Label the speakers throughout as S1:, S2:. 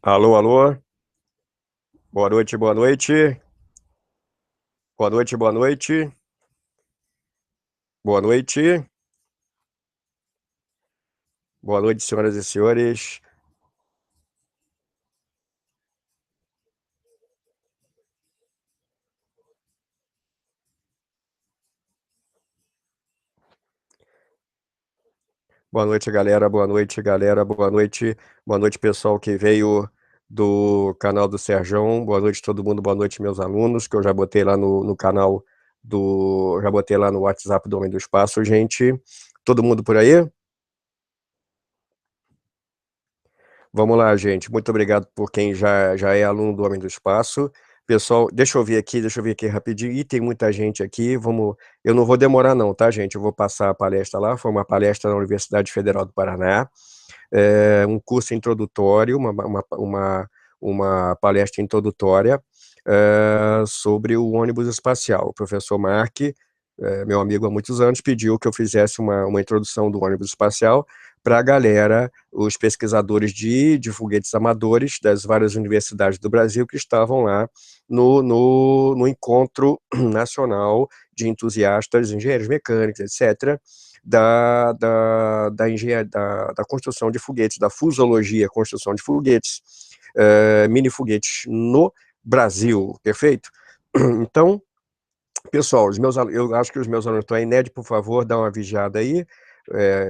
S1: Alô, alô. Boa noite, boa noite. Boa noite, boa noite. Boa noite. Boa noite, senhoras e senhores. Boa noite, galera. Boa noite, galera. Boa noite. Boa noite, pessoal que veio do canal do Serjão. Boa noite, todo mundo. Boa noite, meus alunos, que eu já botei lá no canal do. Já botei lá no WhatsApp do Homem do Espaço, gente. Todo mundo por aí? Vamos lá, gente. Muito obrigado por quem já é aluno do Homem do Espaço. Pessoal, deixa eu ver aqui rapidinho. E tem muita gente aqui. Vamos, eu não vou demorar não, tá, gente? Eu vou passar a palestra lá. Foi uma palestra na Universidade Federal do Paraná, um curso introdutório, uma palestra introdutória sobre o ônibus espacial. O professor Mark, meu amigo há muitos anos, pediu que eu fizesse uma introdução do ônibus espacial para a galera, os pesquisadores de foguetes amadores das várias universidades do Brasil que estavam lá no encontro nacional de entusiastas, engenheiros mecânicos, etc., da construção de foguetes, da fusologia, construção de foguetes, mini foguetes no Brasil, perfeito? Então, pessoal, eu acho que os meus alunos estão aí. Ned, por favor, dá uma vigiada aí.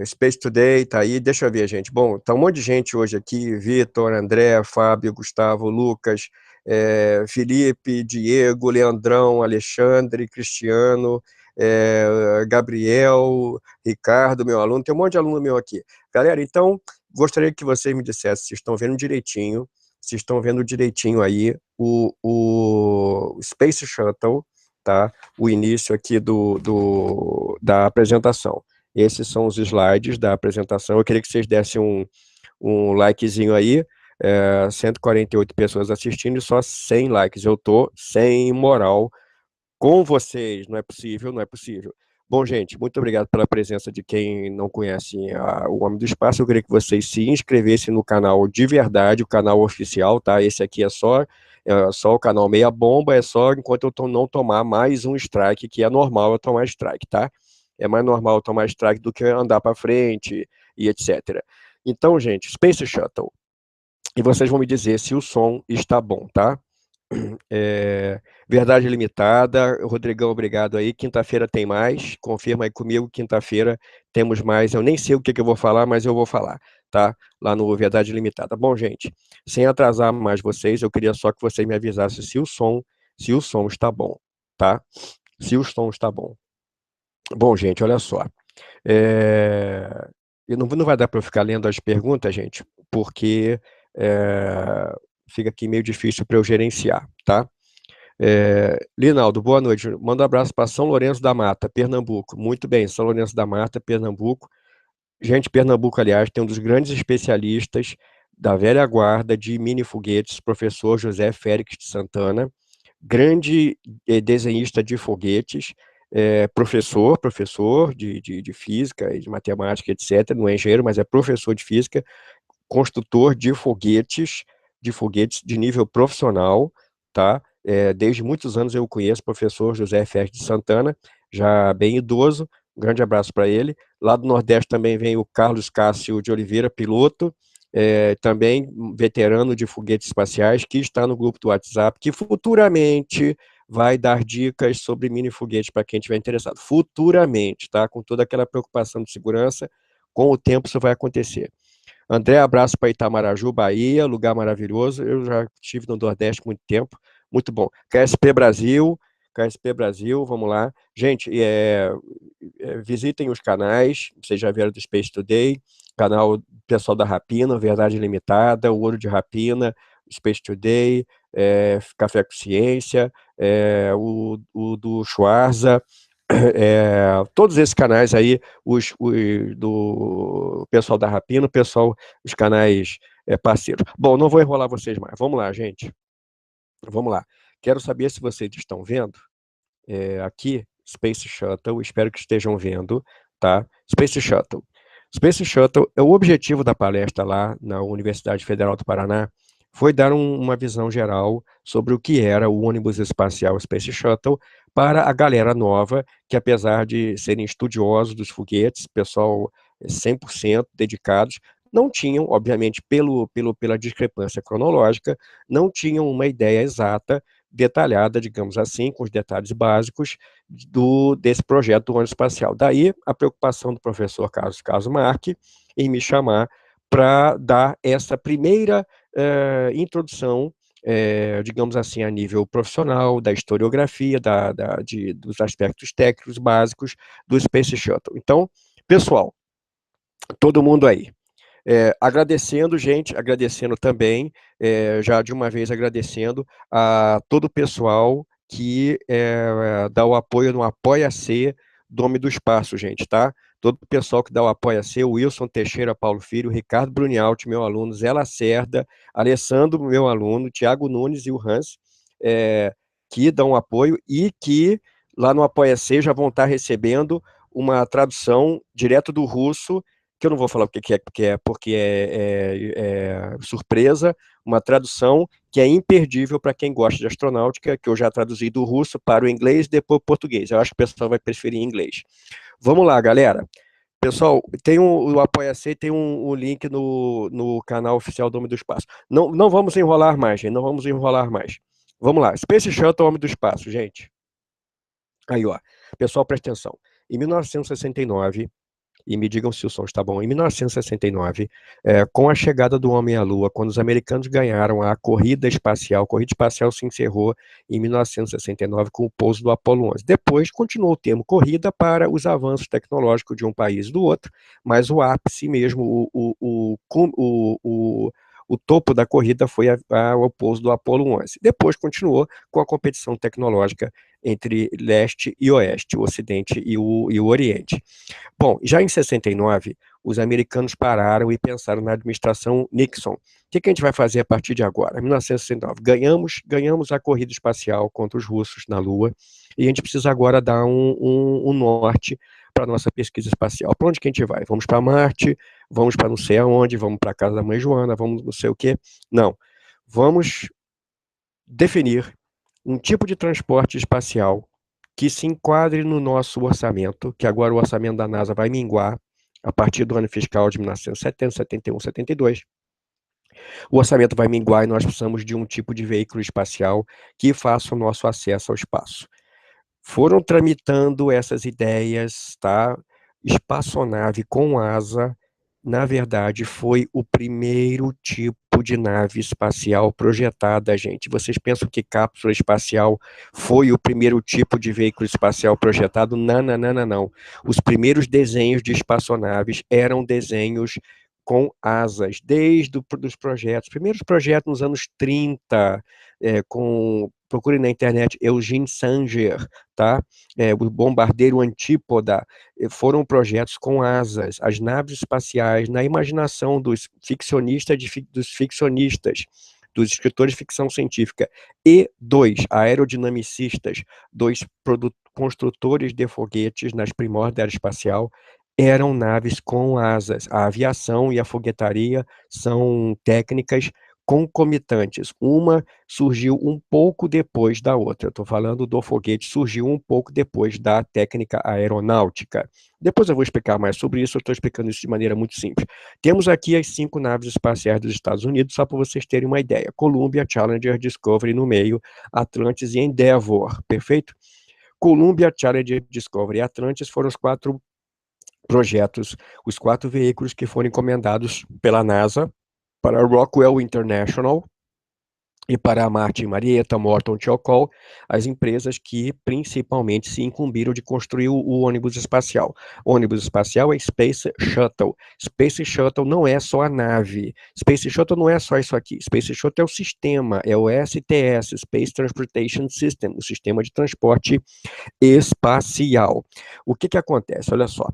S1: Space Today tá aí, deixa eu ver, gente. Bom, tá um monte de gente hoje aqui: Vitor, André, Fábio, Gustavo, Lucas, Felipe, Diego, Leandrão, Alexandre, Cristiano, Gabriel, Ricardo, meu aluno. Tem um monte de aluno meu aqui. Galera, então, gostaria que vocês me dissessem se estão vendo direitinho, se estão vendo direitinho aí o Space Shuttle, tá? O início aqui da apresentação. Esses são os slides da apresentação. Eu queria que vocês dessem um likezinho aí. 148 pessoas assistindo e só 100 likes. Eu tô sem moral com vocês. Não é possível, não é possível. Bom, gente, muito obrigado pela presença de quem não conhece o Homem do Espaço. Eu queria que vocês se inscrevessem no canal de verdade, o canal oficial, tá? Esse aqui é só o canal Meia Bomba, é só enquanto não tomar mais um strike, que é normal eu tomar strike, tá? É mais normal eu tomar strike do que andar para frente e etc. Então, gente, Space Shuttle. E vocês vão me dizer se o som está bom, tá? Verdade limitada. Rodrigão, obrigado aí. Quinta-feira tem mais. Confirma aí comigo. Quinta-feira temos mais. Eu nem sei o que que eu vou falar, mas eu vou falar, tá? Lá no Verdade Limitada. Bom, gente, sem atrasar mais vocês, eu queria só que vocês me avisassem se o som está bom, tá? Se o som está bom. Bom, gente, olha só. É, não vai dar para eu ficar lendo as perguntas, gente, porque fica aqui meio difícil para eu gerenciar, tá? Linaldo, boa noite. Manda um abraço para São Lourenço da Mata, Pernambuco. Muito bem, São Lourenço da Mata, Pernambuco. Gente, Pernambuco, aliás, tem um dos grandes especialistas da velha guarda de mini foguetes, professor José Félix de Santana, grande desenhista de foguetes, professor de física e de matemática, etc. Não é engenheiro, mas é professor de física, construtor de foguetes de nível profissional, tá? Desde muitos anos eu conheço o professor José Félix de Santana, já bem idoso, um grande abraço para ele. Lá do Nordeste também vem o Carlos Cássio de Oliveira, piloto, também veterano de foguetes espaciais, que está no grupo do WhatsApp, que futuramente vai dar dicas sobre mini foguetes para quem estiver interessado. Futuramente, tá? Com toda aquela preocupação de segurança, com o tempo isso vai acontecer. André, abraço para Itamaraju, Bahia, lugar maravilhoso. Eu já estive no Nordeste muito tempo, muito bom. KSP Brasil, vamos lá. Gente, visitem os canais, vocês já vieram do Space Today, canal pessoal da Rapina, Verdade Limitada, o Ouro de Rapina, Space Today, Café com Ciência, o do Schwarza, todos esses canais aí, os do pessoal da Rapina, o pessoal, os canais parceiros. Bom, não vou enrolar vocês mais. Vamos lá, gente. Vamos lá. Quero saber se vocês estão vendo aqui Space Shuttle. Espero que estejam vendo, tá? Space Shuttle. Space Shuttle, o objetivo da palestra lá na Universidade Federal do Paraná foi dar uma visão geral sobre o que era o ônibus espacial Space Shuttle para a galera nova, que apesar de serem estudiosos dos foguetes, pessoal 100% dedicados, não tinham, obviamente, pela discrepância cronológica, não tinham uma ideia exata, detalhada, digamos assim, com os detalhes básicos desse projeto do ônibus espacial. Daí a preocupação do professor Carlos Marque em me chamar para dar essa primeira introdução, digamos assim, a nível profissional, da historiografia, dos aspectos técnicos básicos do Space Shuttle. Então, pessoal, todo mundo aí. Agradecendo, gente, agradecendo também, já de uma vez agradecendo a todo o pessoal que dá o apoio no Apoia-se do Homem do Espaço, gente, tá? Todo o pessoal que dá o Apoia-se, o Wilson Teixeira, Paulo Filho, Ricardo Brunialti, meu aluno, Zé Lacerda, Alessandro, meu aluno, Tiago Nunes e o Hans, que dão apoio e que lá no Apoia-se já vão estar recebendo uma tradução direto do russo, que eu não vou falar o que é, porque é surpresa, uma tradução que é imperdível para quem gosta de astronáutica, que eu já traduzi do russo para o inglês e depois para o português. Eu acho que o pessoal vai preferir inglês. Vamos lá, galera. Pessoal, tem o Apoia-se, tem um link no canal oficial do Homem do Espaço. Não, não vamos enrolar mais, gente, não vamos enrolar mais. Vamos lá, Space Shuttle Homem do Espaço, gente. Aí, ó, pessoal, presta atenção. Em 1969, e me digam se o som está bom. Em 1969, com a chegada do homem à Lua, quando os americanos ganharam a corrida espacial se encerrou em 1969 com o pouso do Apollo 11. Depois continuou o termo corrida para os avanços tecnológicos de um país e do outro, mas o ápice mesmo, o topo da corrida foi o pouso do Apollo 11. Depois continuou com a competição tecnológica entre leste e oeste, o ocidente e o oriente. Bom, já em 69, os americanos pararam e pensaram na administração Nixon. O que a gente vai fazer a partir de agora? Em 1969, ganhamos a corrida espacial contra os russos na Lua, e a gente precisa agora dar um norte para a nossa pesquisa espacial. Para onde que a gente vai? Vamos para Marte? Vamos para não sei aonde? Vamos para a casa da mãe Joana? Vamos não sei o quê? Não. Vamos definir um tipo de transporte espacial que se enquadre no nosso orçamento, que agora o orçamento da NASA vai minguar a partir do ano fiscal de 1970, 71, 72. O orçamento vai minguar e nós precisamos de um tipo de veículo espacial que faça o nosso acesso ao espaço. Foram tramitando essas ideias, tá? Espaçonave com asa, na verdade, foi o primeiro tipo de nave espacial projetada, gente. Vocês pensam que cápsula espacial foi o primeiro tipo de veículo espacial projetado? Não, não, não, não, não. Os primeiros desenhos de espaçonaves eram desenhos com asas, desde os projetos, primeiros projetos nos anos 30, procure na internet, Eugene Sanger, tá? O bombardeiro Antípoda, foram projetos com asas, as naves espaciais, na imaginação dos ficcionistas, dos escritores de ficção científica, e dos aerodinamicistas, dos construtores de foguetes nas primórdios da era espacial, eram naves com asas. A aviação e a foguetaria são técnicas concomitantes. Uma surgiu um pouco depois da outra. Estou falando do foguete, surgiu um pouco depois da técnica aeronáutica. Depois eu vou explicar mais sobre isso, eu estou explicando isso de maneira muito simples. Temos aqui as 5 naves espaciais dos Estados Unidos, só para vocês terem uma ideia. Columbia, Challenger, Discovery no meio, Atlantis e Endeavour, perfeito? Columbia, Challenger, Discovery e Atlantis foram os 4 projetos, os 4 veículos que foram encomendados pela NASA para a Rockwell International e para a Martin Marietta, Morton Chocol, as empresas que principalmente se incumbiram de construir o ônibus espacial. O ônibus espacial é Space Shuttle. Space Shuttle não é só a nave. Space Shuttle não é só isso aqui. Space Shuttle é o sistema, é o STS, Space Transportation System, o sistema de transporte espacial. O que acontece? Olha só.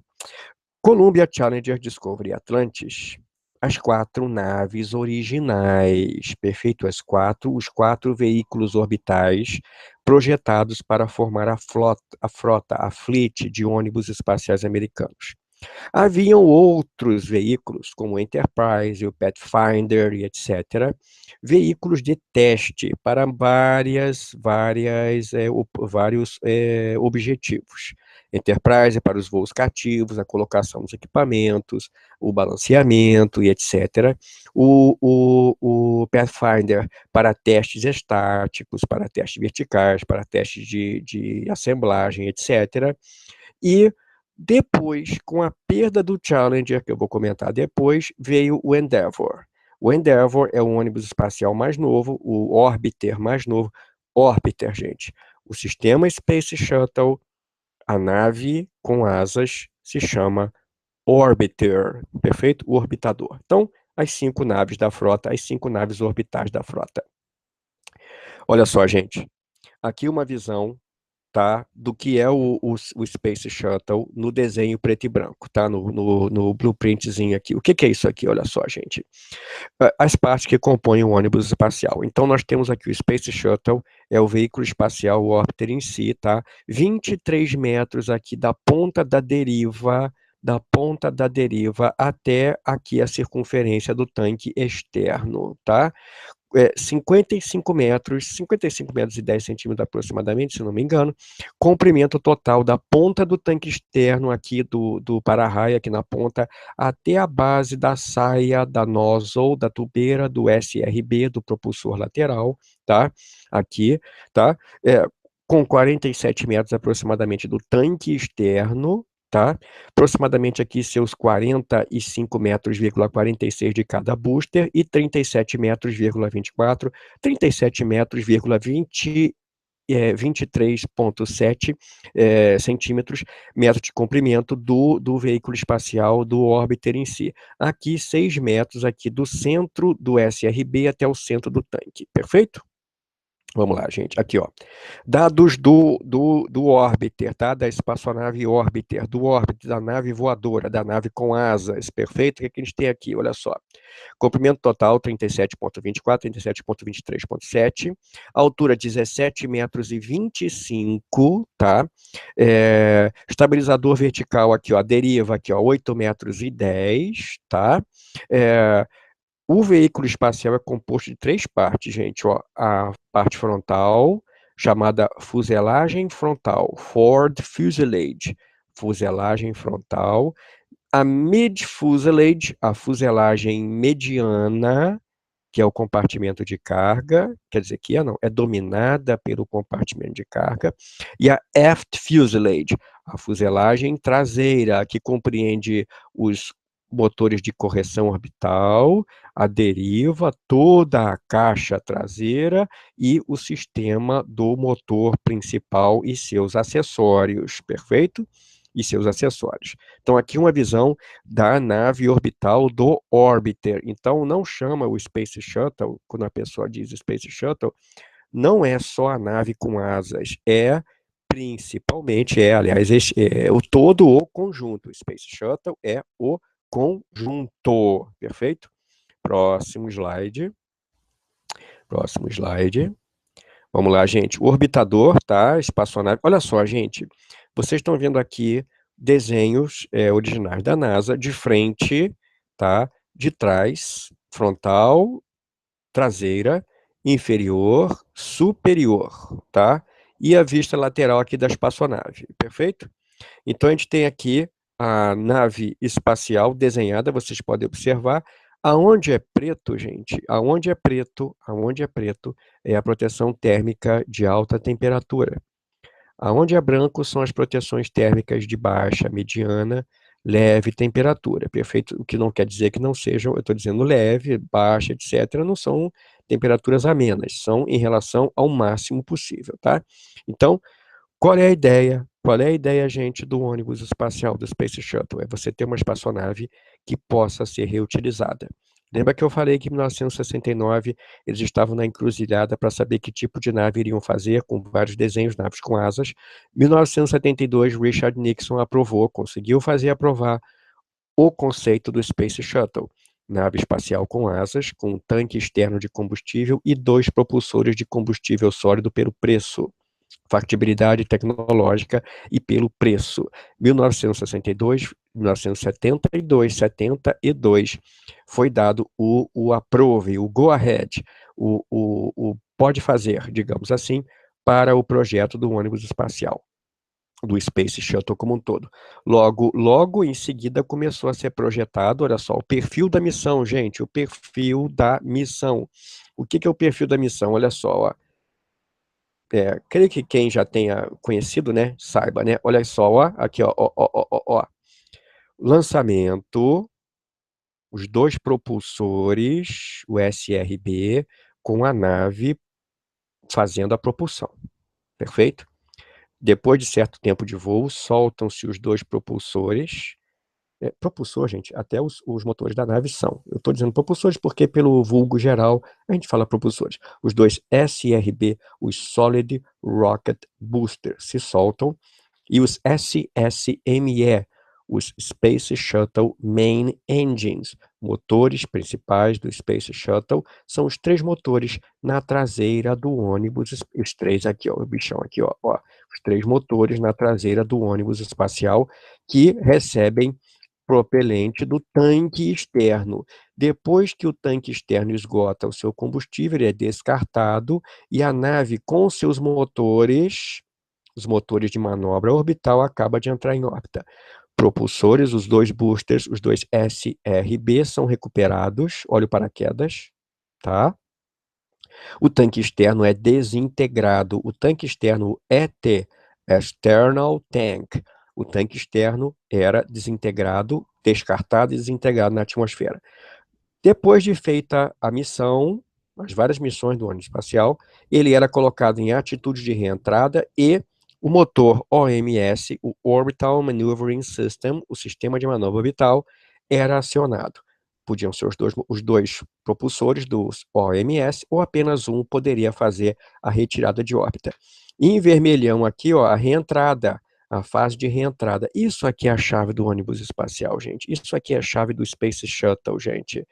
S1: Columbia, Challenger, Discovery e Atlantis, as 4 naves originais, perfeito? Os 4 veículos orbitais projetados para formar a frota, a fleet de ônibus espaciais americanos. Haviam outros veículos, como o Enterprise, o Pathfinder e etc., veículos de teste para vários objetivos. Enterprise para os voos cativos, a colocação dos equipamentos, o balanceamento e etc. O Pathfinder para testes estáticos, para testes verticais, para testes de assemblagem, etc. E depois, com a perda do Challenger, que eu vou comentar depois, veio o Endeavour. O Endeavour é o ônibus espacial mais novo, o Orbiter mais novo. Orbiter, gente. O sistema Space Shuttle, a nave com asas, se chama Orbiter, perfeito? O orbitador. Então, as 5 naves da frota, as 5 naves orbitais da frota. Olha só, gente. Aqui uma visão, tá, do que é o Space Shuttle no desenho preto e branco, tá, no blueprintzinho aqui. O que que é isso aqui? Olha só, gente. As partes que compõem o ônibus espacial. Então, nós temos aqui o Space Shuttle, é o veículo espacial, o Orbiter em si, tá? 23 metros aqui da ponta da deriva até aqui a circunferência do tanque externo, tá? 55 metros e 10 centímetros aproximadamente, se não me engano, comprimento total da ponta do tanque externo aqui do para-raio, aqui na ponta, até a base da saia, da nozzle, da tubeira, do SRB, do propulsor lateral, tá? Aqui, tá? Com 47 metros aproximadamente do tanque externo, tá? Aproximadamente aqui seus 45 metros, 46 de cada booster e 37 metros, 37 metros, 23,7 centímetros, metro de comprimento do veículo espacial do Orbiter em si. Aqui 6 metros aqui do centro do SRB até o centro do tanque, perfeito? Vamos lá, gente. Aqui, ó. Dados do Orbiter, tá? Da espaçonave Orbiter, do Orbiter, da nave voadora, da nave com asas. Perfeito? O que que a gente tem aqui? Olha só. Comprimento total 37,24, 37,23,7. Altura 17 metros e 25, tá? Estabilizador vertical aqui, ó. Deriva aqui, ó. 8 metros e 10, tá? O veículo espacial é composto de 3 partes, gente. Ó, a parte frontal, chamada fuselagem frontal, Forward Fuselage, fuselagem frontal. A mid-fuselage, a fuselagem mediana, que é o compartimento de carga, quer dizer que é dominada pelo compartimento de carga, e a aft fuselage, a fuselagem traseira, que compreende os motores de correção orbital, a deriva, toda a caixa traseira e o sistema do motor principal e seus acessórios, perfeito? E seus acessórios. Então, aqui uma visão da nave orbital do Orbiter. Então, não chama o Space Shuttle, quando a pessoa diz Space Shuttle, não é só a nave com asas, principalmente, aliás, o todo o conjunto. O Space Shuttle é o conjunto, perfeito? Próximo slide. Próximo slide. Vamos lá, gente. O orbitador, tá? Espaçonave. Olha só, gente. Vocês estão vendo aqui desenhos originais da NASA, de frente, tá? De trás, frontal, traseira, inferior, superior, tá? E a vista lateral aqui da espaçonave, perfeito? Então, a gente tem aqui a nave espacial desenhada, vocês podem observar. Aonde é preto, gente, aonde é preto é a proteção térmica de alta temperatura. Aonde é branco são as proteções térmicas de baixa, mediana, leve temperatura, perfeito? O que não quer dizer que não sejam, eu estou dizendo leve, baixa, etc., não são temperaturas amenas, são em relação ao máximo possível, tá? Então, qual é a ideia? Qual é a ideia, gente, do ônibus espacial, do Space Shuttle? É você ter uma espaçonave que possa ser reutilizada. Lembra que eu falei que em 1969 eles estavam na encruzilhada para saber que tipo de nave iriam fazer, com vários desenhos, naves com asas. Em 1972, Richard Nixon conseguiu fazer aprovar o conceito do Space Shuttle, nave espacial com asas, com um tanque externo de combustível e 2 propulsores de combustível sólido pelo preço, factibilidade tecnológica e pelo preço. 1962, 1972, 72, foi dado o approve, o go ahead, o pode fazer, digamos assim, para o projeto do ônibus espacial, do Space Shuttle como um todo. Logo em seguida começou a ser projetado, olha só, o perfil da missão, gente, o perfil da missão. O que é o perfil da missão? Olha só, ó. Creio que quem já tenha conhecido, né, saiba, né? Olha só, ó, aqui, ó. Lançamento, os dois propulsores, o SRB, com a nave fazendo a propulsão, perfeito? Depois de certo tempo de voo, soltam-se os dois propulsores. Propulsor, gente, até os motores da nave são. Eu estou dizendo propulsores porque, pelo vulgo geral, a gente fala propulsores. Os dois SRB, os Solid Rocket Booster, se soltam, e os SSME, os Space Shuttle Main Engines, motores principais do Space Shuttle, são os três motores na traseira do ônibus, os três aqui, ó, o bichão aqui, ó, os três motores na traseira do ônibus espacial que recebem propelente do tanque externo. Depois que o tanque externo esgota o seu combustível, ele é descartado e a nave com seus motores, os motores de manobra orbital, acaba de entrar em órbita. Propulsores, os dois boosters, os dois SRB são recuperados, olha o paraquedas, tá? O tanque externo é desintegrado. O tanque externo ET, External Tank, o tanque externo era desintegrado, descartado e desintegrado na atmosfera. Depois de feita a missão, as várias missões do ônibus espacial, ele era colocado em atitude de reentrada e o motor OMS, o Orbital Maneuvering System, o sistema de manobra orbital, era acionado. Podiam ser os dois propulsores dos OMS ou apenas um poderia fazer a retirada de órbita. Em vermelhão aqui, ó, a reentrada, a fase de reentrada. Isso aqui é a chave do ônibus espacial, gente. Isso aqui é a chave do Space Shuttle, gente.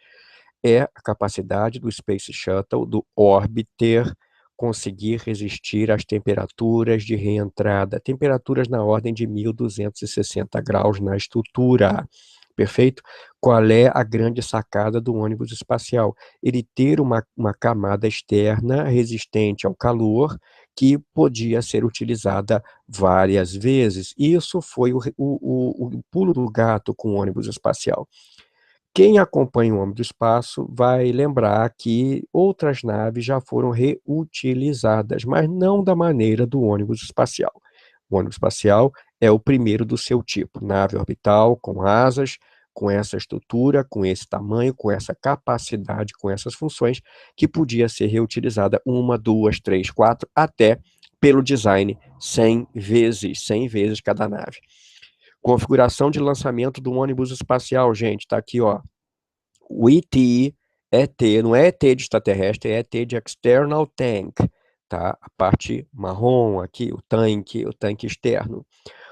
S1: É a capacidade do Space Shuttle, do Orbiter, conseguir resistir às temperaturas de reentrada, temperaturas na ordem de 1260 graus na estrutura. Perfeito? Qual é a grande sacada do ônibus espacial? Ele ter uma camada externa resistente ao calor que podia ser utilizada várias vezes. Isso foi o pulo do gato com o ônibus espacial. Quem acompanha o Homem do Espaço vai lembrar que outras naves já foram reutilizadas, mas não da maneira do ônibus espacial. O ônibus espacial é o primeiro do seu tipo, nave orbital com asas, com essa estrutura, com esse tamanho, com essa capacidade, com essas funções, que podia ser reutilizada uma, duas, três, quatro, até pelo design 100 vezes cada nave. Configuração de lançamento do ônibus espacial, gente, tá aqui, ó. O ET, ET, não é ET de extraterrestre, é ET de External Tank, tá? A parte marrom aqui, o tanque externo.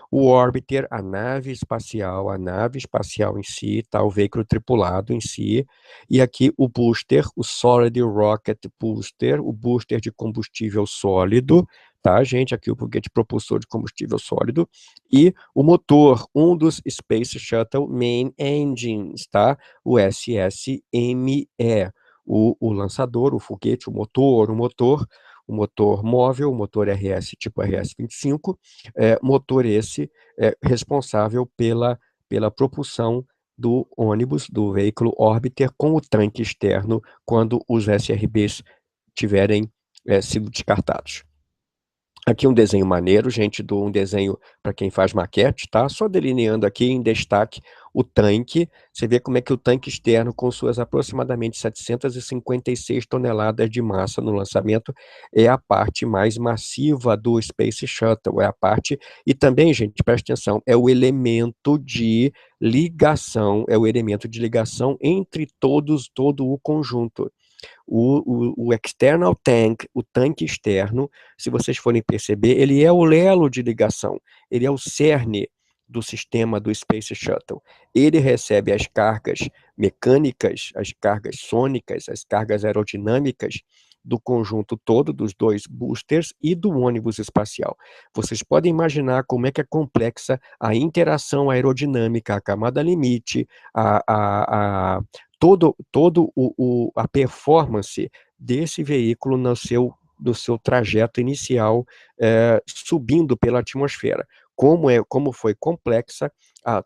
S1: O Orbiter, a nave espacial em si, tá? O veículo tripulado em si. E aqui o booster, o Solid Rocket Booster, o booster de combustível sólido, tá, gente? Aqui o foguete propulsor de combustível sólido. E o motor, um dos Space Shuttle Main Engines, tá? O SSME. O lançador, o foguete, o motor móvel, o motor RS tipo RS-25, motor esse responsável pela propulsão do ônibus, do veículo Orbiter, com o tanque externo, quando os SRBs tiverem sido descartados. Aqui um desenho maneiro, gente, um desenho para quem faz maquete, tá? Só delineando aqui em destaque o tanque. Você vê como é que o tanque externo, com suas aproximadamente 756 toneladas de massa no lançamento, é a parte mais massiva do Space Shuttle, é a parte... E também, gente, presta atenção, é o elemento de ligação, entre todo o conjunto. O external tank, o tanque externo, se vocês forem perceber, ele é o elo de ligação, ele é o cerne do sistema do Space Shuttle. Ele recebe as cargas mecânicas, as cargas sônicas, as cargas aerodinâmicas do conjunto todo, dos dois boosters e do ônibus espacial. Vocês podem imaginar como é que é complexa a interação aerodinâmica, a camada limite, a performance desse veículo no seu trajeto inicial, subindo pela atmosfera. Como foi complexa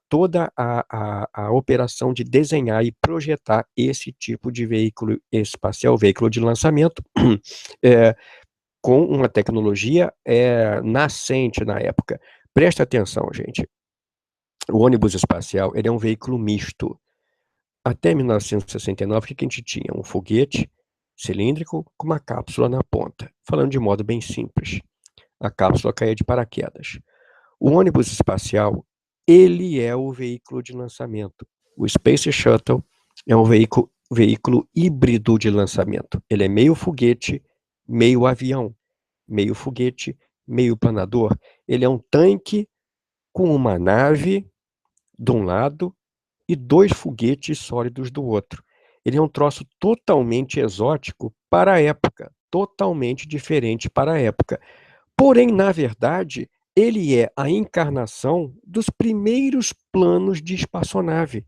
S1: toda a operação de desenhar e projetar esse tipo de veículo espacial, veículo de lançamento, com uma tecnologia nascente na época. Presta atenção, gente. O ônibus espacial, ele é um veículo misto. Até 1969, o que a gente tinha? Um foguete cilíndrico com uma cápsula na ponta. Falando de modo bem simples, a cápsula caía de paraquedas. O ônibus espacial, ele é o veículo de lançamento. O Space Shuttle é um veículo híbrido de lançamento. Ele é meio foguete, meio avião, meio foguete, meio planador. Ele é um tanque com uma nave de um lado e dois foguetes sólidos do outro. Ele é um troço totalmente exótico para a época, totalmente diferente para a época. Porém, na verdade, ele é a encarnação dos primeiros planos de espaçonave.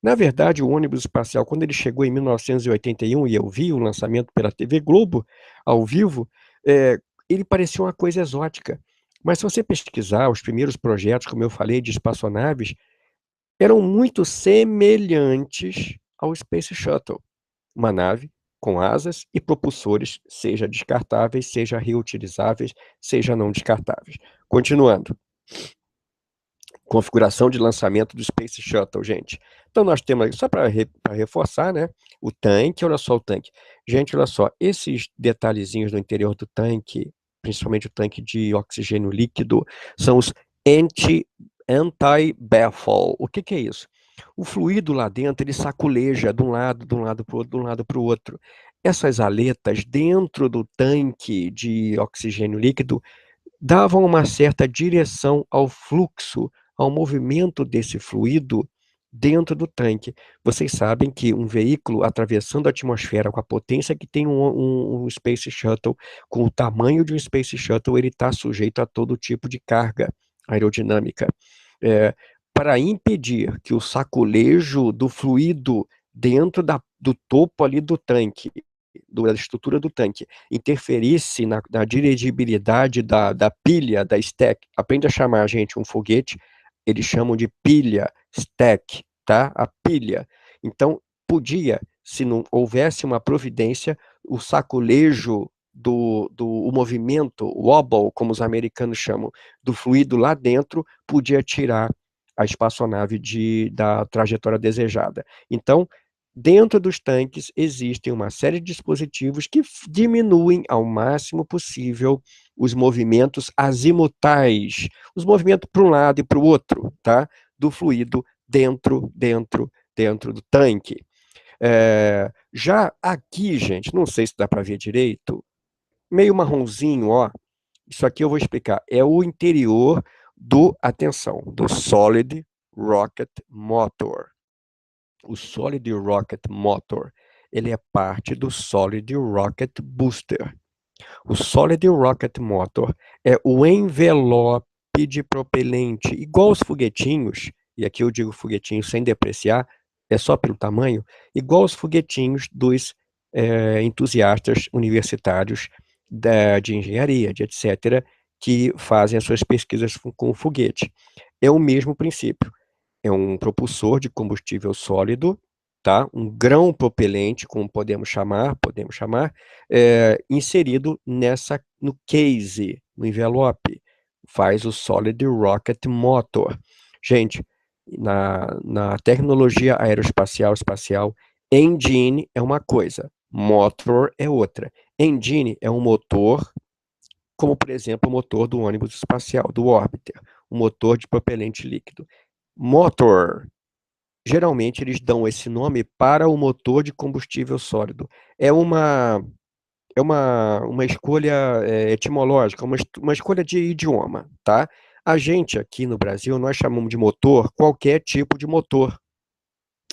S1: Na verdade, o ônibus espacial, quando ele chegou em 1981, e eu vi o lançamento pela TV Globo, ao vivo, ele parecia uma coisa exótica. Mas se você pesquisar os primeiros projetos, como eu falei, de espaçonaves, eram muito semelhantes ao Space Shuttle. Uma nave com asas e propulsores, seja descartáveis, seja reutilizáveis, seja não descartáveis. Continuando. Configuração de lançamento do Space Shuttle, gente. Então nós temos, só para reforçar, né, o tanque, olha só o tanque. Gente, olha só, esses detalhezinhos no interior do tanque, principalmente o tanque de oxigênio líquido, são os anti-baffle. O que é isso? O fluido lá dentro, ele saculeja de um lado para o outro, de um lado para o outro. Essas aletas dentro do tanque de oxigênio líquido davam uma certa direção ao fluxo, ao movimento desse fluido dentro do tanque. Vocês sabem que um veículo atravessando a atmosfera com a potência que tem um Space Shuttle, com o tamanho de um Space Shuttle, ele está sujeito a todo tipo de carga aerodinâmica. Para impedir que o saculejo do fluido dentro do topo ali do tanque, da estrutura do tanque, interferisse na dirigibilidade da pilha, da stack. Aprende a chamar, gente, um foguete, eles chamam de pilha, stack, tá? A pilha. Então, podia, se não houvesse uma providência, o saculejo o movimento, wobble, como os americanos chamam, do fluido lá dentro, podia tirar a espaçonave da trajetória desejada. Então, dentro dos tanques existem uma série de dispositivos que diminuem ao máximo possível os movimentos azimutais, os movimentos para um lado e para o outro, tá? Do fluido dentro do tanque. Já aqui, gente, não sei se dá para ver direito, meio marronzinho, ó. Isso aqui eu vou explicar. É o interior atenção, do Solid Rocket Motor. O Solid Rocket Motor, ele é parte do Solid Rocket Booster. O Solid Rocket Motor é o envelope de propelente, igual os foguetinhos, e aqui eu digo foguetinho sem depreciar, é só pelo tamanho, igual os foguetinhos dos entusiastas universitários de engenharia, de etc., que fazem as suas pesquisas com o foguete. É o mesmo princípio. É um propulsor de combustível sólido, tá? Um grão propelente, como podemos chamar, inserido no case, no envelope. Faz o Solid Rocket Motor. Gente, na tecnologia aeroespacial, espacial, engine é uma coisa, motor é outra. Engine é um motor, como por exemplo o motor do ônibus espacial, do Orbiter, um motor de propelente líquido. Motor, geralmente eles dão esse nome para o motor de combustível sólido. É uma escolha etimológica, uma escolha de idioma, tá? A gente aqui no Brasil, nós chamamos de motor qualquer tipo de motor.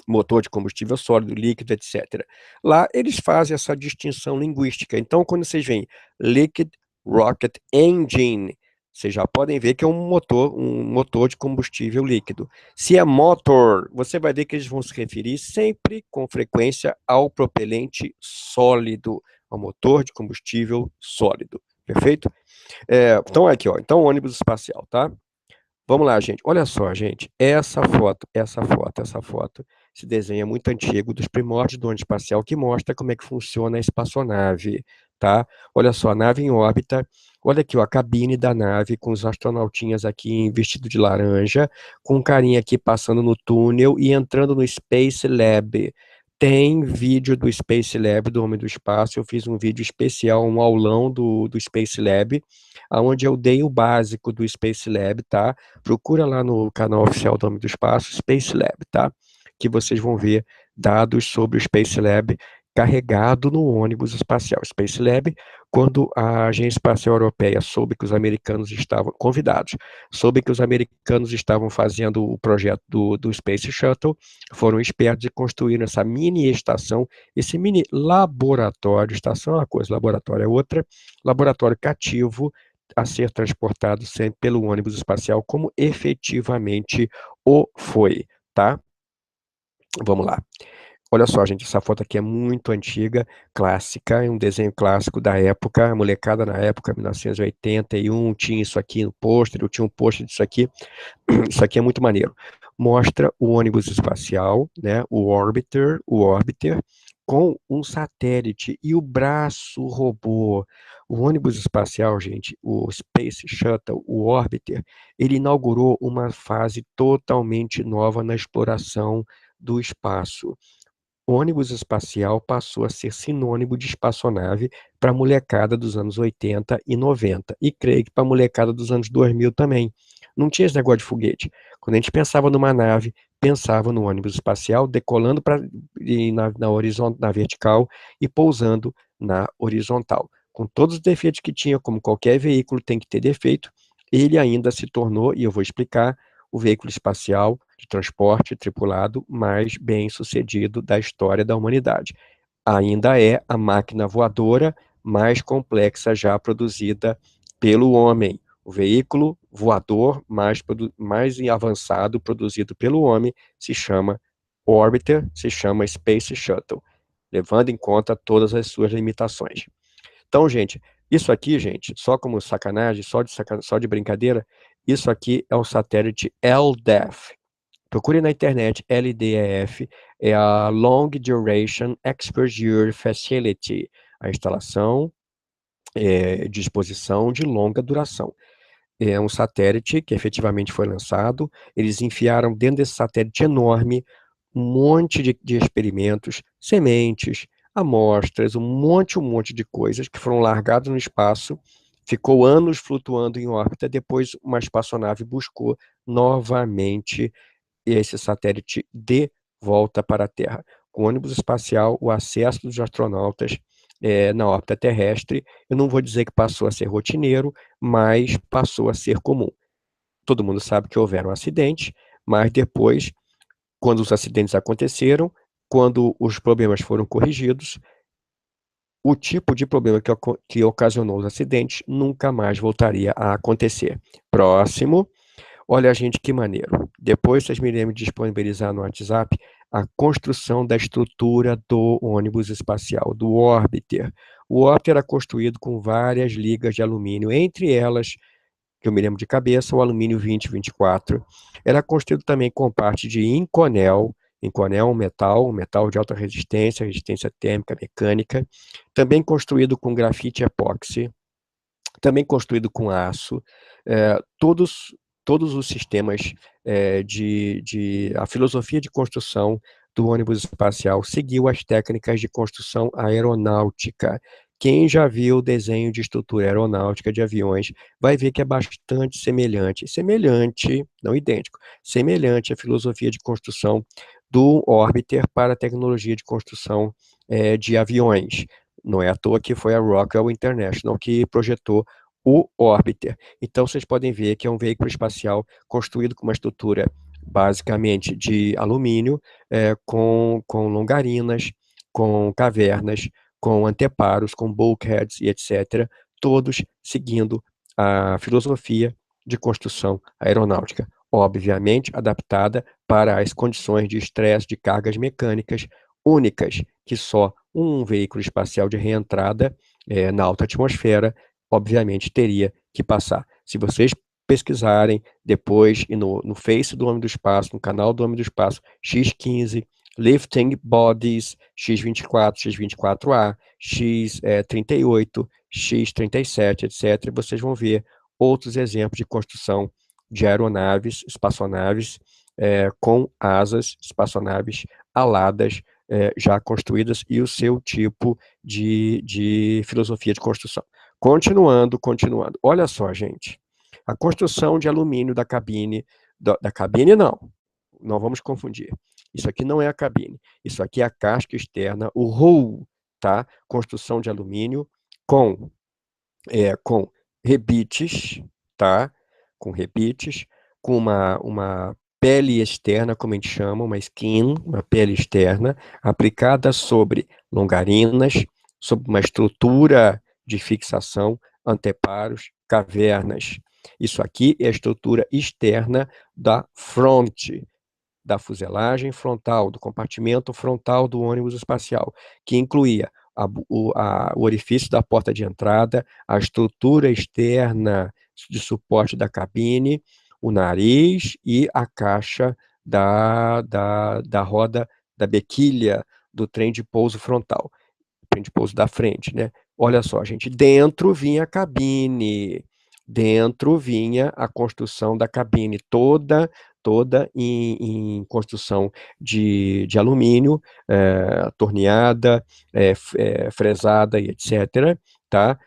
S1: motor de combustível sólido, líquido, etc. Lá eles fazem essa distinção linguística. Então, quando vocês veem Liquid Rocket Engine, vocês já podem ver que é um motor de combustível líquido. Se é motor, você vai ver que eles vão se referir sempre com frequência ao propelente sólido, ao motor de combustível sólido. Perfeito? Então, aqui, ó. Então, ônibus espacial, tá? Vamos lá, gente. Olha só, gente. Essa foto. Esse desenho é muito antigo, dos primórdios do ônibus espacial, que mostra como é que funciona a espaçonave, tá? Olha só, a nave em órbita. Olha aqui, ó, a cabine da nave, com os astronautinhas aqui em vestido de laranja, com um carinha aqui passando no túnel e entrando no Space Lab. Tem vídeo do Space Lab, do Homem do Espaço. Eu fiz um vídeo especial, um aulão do Space Lab, onde eu dei o básico do Space Lab, tá? Procura lá no canal oficial do Homem do Espaço, Space Lab, tá? Que vocês vão ver dados sobre o Space Lab carregado no ônibus espacial. Space Lab, quando a Agência Espacial Europeia soube que os americanos estavam convidados, soube que os americanos estavam fazendo o projeto do Space Shuttle, foram espertos e construíram essa mini estação, esse mini laboratório. Estação é uma coisa, laboratório é outra, laboratório cativo, a ser transportado sempre pelo ônibus espacial, como efetivamente o foi, tá? Vamos lá. Olha só, gente, essa foto aqui é muito antiga, clássica, é um desenho clássico da época, a molecada na época, 1981, tinha isso aqui no pôster, eu tinha um pôster disso aqui. Isso aqui é muito maneiro. Mostra o ônibus espacial, né, o Orbiter, com um satélite e o braço robô. O ônibus espacial, gente, o Space Shuttle, o Orbiter, ele inaugurou uma fase totalmente nova na exploração do espaço. O ônibus espacial passou a ser sinônimo de espaçonave para a molecada dos anos 80 e 90, e creio que para a molecada dos anos 2000 também. Não tinha esse negócio de foguete. Quando a gente pensava numa nave, pensava no ônibus espacial decolando na vertical e pousando na horizontal. Com todos os defeitos que tinha, como qualquer veículo tem que ter defeito, ele ainda se tornou, e eu vou explicar, o veículo espacial de transporte tripulado mais bem sucedido da história da humanidade. Ainda é a máquina voadora mais complexa já produzida pelo homem. O veículo voador mais avançado produzido pelo homem se chama Orbiter, se chama Space Shuttle, levando em conta todas as suas limitações. Então, gente, isso aqui, gente, só como sacanagem, só de brincadeira, isso aqui é o satélite LDEF. Procure na internet, LDEF, é a Long Duration Exposure Facility, a instalação de exposição de longa duração. É um satélite que efetivamente foi lançado, eles enfiaram dentro desse satélite enorme um monte de experimentos, sementes, amostras, um monte de coisas que foram largadas no espaço, ficou anos flutuando em órbita, depois uma espaçonave buscou novamente esse satélite de volta para a Terra. Com o ônibus espacial, o acesso dos astronautas na órbita terrestre, eu não vou dizer que passou a ser rotineiro, mas passou a ser comum. Todo mundo sabe que houveram acidentes, mas depois, quando os acidentes aconteceram, quando os problemas foram corrigidos, o tipo de problema que ocasionou os acidentes nunca mais voltaria a acontecer. Próximo. Olha, gente, que maneiro. Depois vocês me lembram de disponibilizar no WhatsApp a construção da estrutura do ônibus espacial, do Orbiter. O Orbiter era construído com várias ligas de alumínio, entre elas, que eu me lembro de cabeça, o alumínio 2024. Era construído também com parte de Inconel. Inconel é um metal de alta resistência, resistência térmica, mecânica. Também construído com grafite epóxi, também construído com aço, todos os sistemas a filosofia de construção do ônibus espacial seguiu as técnicas de construção aeronáutica. Quem já viu o desenho de estrutura aeronáutica de aviões vai ver que é bastante semelhante, não idêntico, semelhante à filosofia de construção do Orbiter para a tecnologia de construção de aviões. Não é à toa que foi a Rockwell International que projetou o Orbiter. Então, vocês podem ver que é um veículo espacial construído com uma estrutura basicamente de alumínio, com longarinas, com cavernas, com anteparos, com bulkheads e etc., todos seguindo a filosofia de construção aeronáutica, obviamente adaptada para as condições de estresse de cargas mecânicas únicas que só um veículo espacial de reentrada na alta atmosfera, obviamente, teria que passar. Se vocês pesquisarem depois e no Face do Homem do Espaço, no canal do Homem do Espaço, X15, Lifting Bodies, X24, X24A, X38, X37, etc., vocês vão ver outros exemplos de construção de aeronaves, espaçonaves, com asas, espaçonaves aladas, já construídas, e o seu tipo de filosofia de construção. Continuando. Olha só, gente. A construção de alumínio da cabine, da cabine não vamos confundir. Isso aqui não é a cabine. Isso aqui é a casca externa, o hull, tá? Construção de alumínio com rebites, tá? Com rebites, com uma pele externa, como a gente chama, uma skin, uma pele externa, aplicada sobre longarinas, sobre uma estrutura de fixação, anteparos, cavernas. Isso aqui é a estrutura externa da fronte, da fuselagem frontal, do compartimento frontal do ônibus espacial, que incluía o orifício da porta de entrada, a estrutura externa de suporte da cabine, o nariz e a caixa da roda, da bequilha do trem de pouso frontal, trem de pouso da frente, né? Olha só, gente, dentro vinha a cabine, dentro vinha a construção da cabine toda em construção de alumínio, torneada, fresada e etc., tá?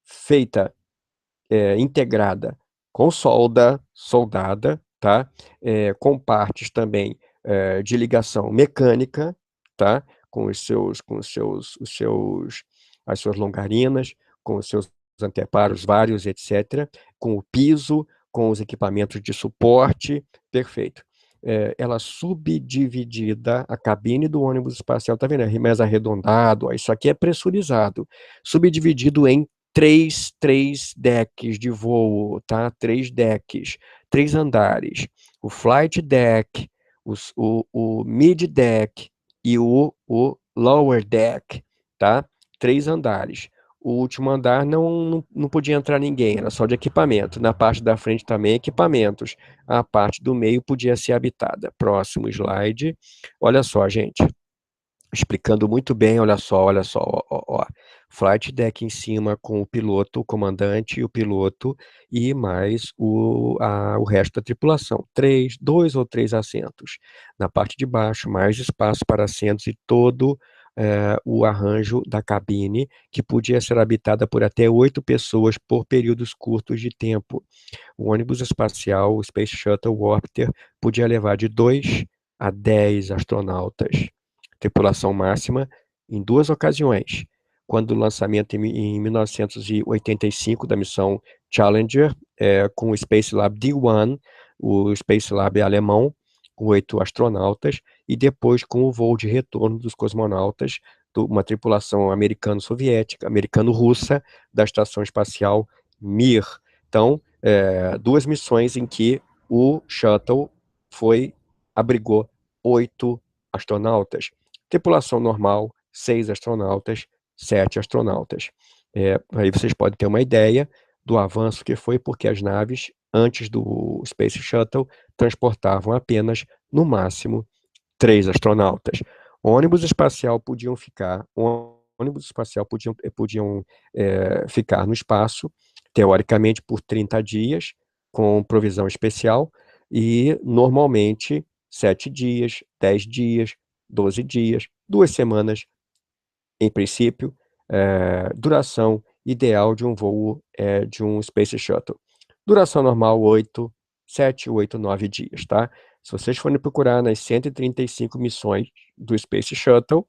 S1: Feita, integrada com soldada, tá? Com partes também de ligação mecânica, tá? Com as suas longarinas, com os seus anteparos vários, etc., com o piso, com os equipamentos de suporte, perfeito. Ela subdividida, a cabine do ônibus espacial, tá vendo? É mais arredondado, ó, isso aqui é pressurizado, subdividido em três decks de voo, tá? 3 decks, 3 andares. O flight deck, o mid deck e o lower deck, tá? 3 andares. O último andar não podia entrar ninguém, era só de equipamento. Na parte da frente também equipamentos. A parte do meio podia ser habitada. Próximo slide. Olha só, gente. Explicando muito bem, olha só, ó. Flight deck em cima com o piloto, o comandante e o piloto, e mais o resto da tripulação. 2 ou 3 assentos. Na parte de baixo, mais espaço para assentos e todo o arranjo da cabine, que podia ser habitada por até 8 pessoas por períodos curtos de tempo. O ônibus espacial, o Space Shuttle Orbiter, podia levar de 2 a 10 astronautas. Tripulação máxima em 2 ocasiões, quando o lançamento em 1985 da missão Challenger, com o Space Lab D1, o Space Lab alemão, com 8 astronautas, e depois com o voo de retorno dos cosmonautas, uma tripulação americano-soviética, americano-russa, da Estação Espacial Mir. Então, 2 missões em que o Shuttle abrigou 8 astronautas. Tripulação normal, 6 astronautas, 7 astronautas. Aí vocês podem ter uma ideia do avanço que foi, porque as naves, antes do Space Shuttle, transportavam apenas, no máximo, 3 astronautas. Ônibus espacial podiam ficar ficar no espaço, teoricamente, por 30 dias, com provisão especial, e normalmente 7 dias, 10 dias, 12 dias, 2 semanas, em princípio, duração ideal de um voo de um Space Shuttle. Duração normal, 7, 8, 9 dias, tá? Se vocês forem procurar nas 135 missões do Space Shuttle,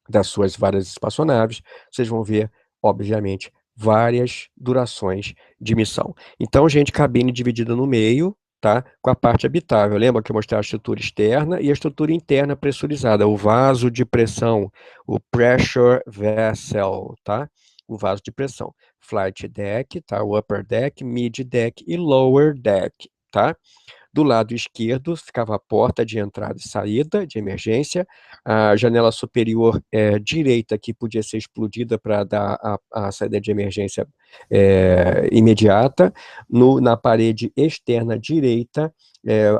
S1: das suas várias espaçonaves, vocês vão ver, obviamente, várias durações de missão. Então, gente, cabine dividida no meio, tá? Com a parte habitável. Lembra que eu mostrei a estrutura externa e a estrutura interna pressurizada, o vaso de pressão, o pressure vessel, tá? O vaso de pressão. Flight deck, tá? O upper deck, mid deck e lower deck, tá? Do lado esquerdo ficava a porta de entrada e saída de emergência, a janela superior direita que podia ser explodida para dar a saída de emergência imediata. Na parede externa direita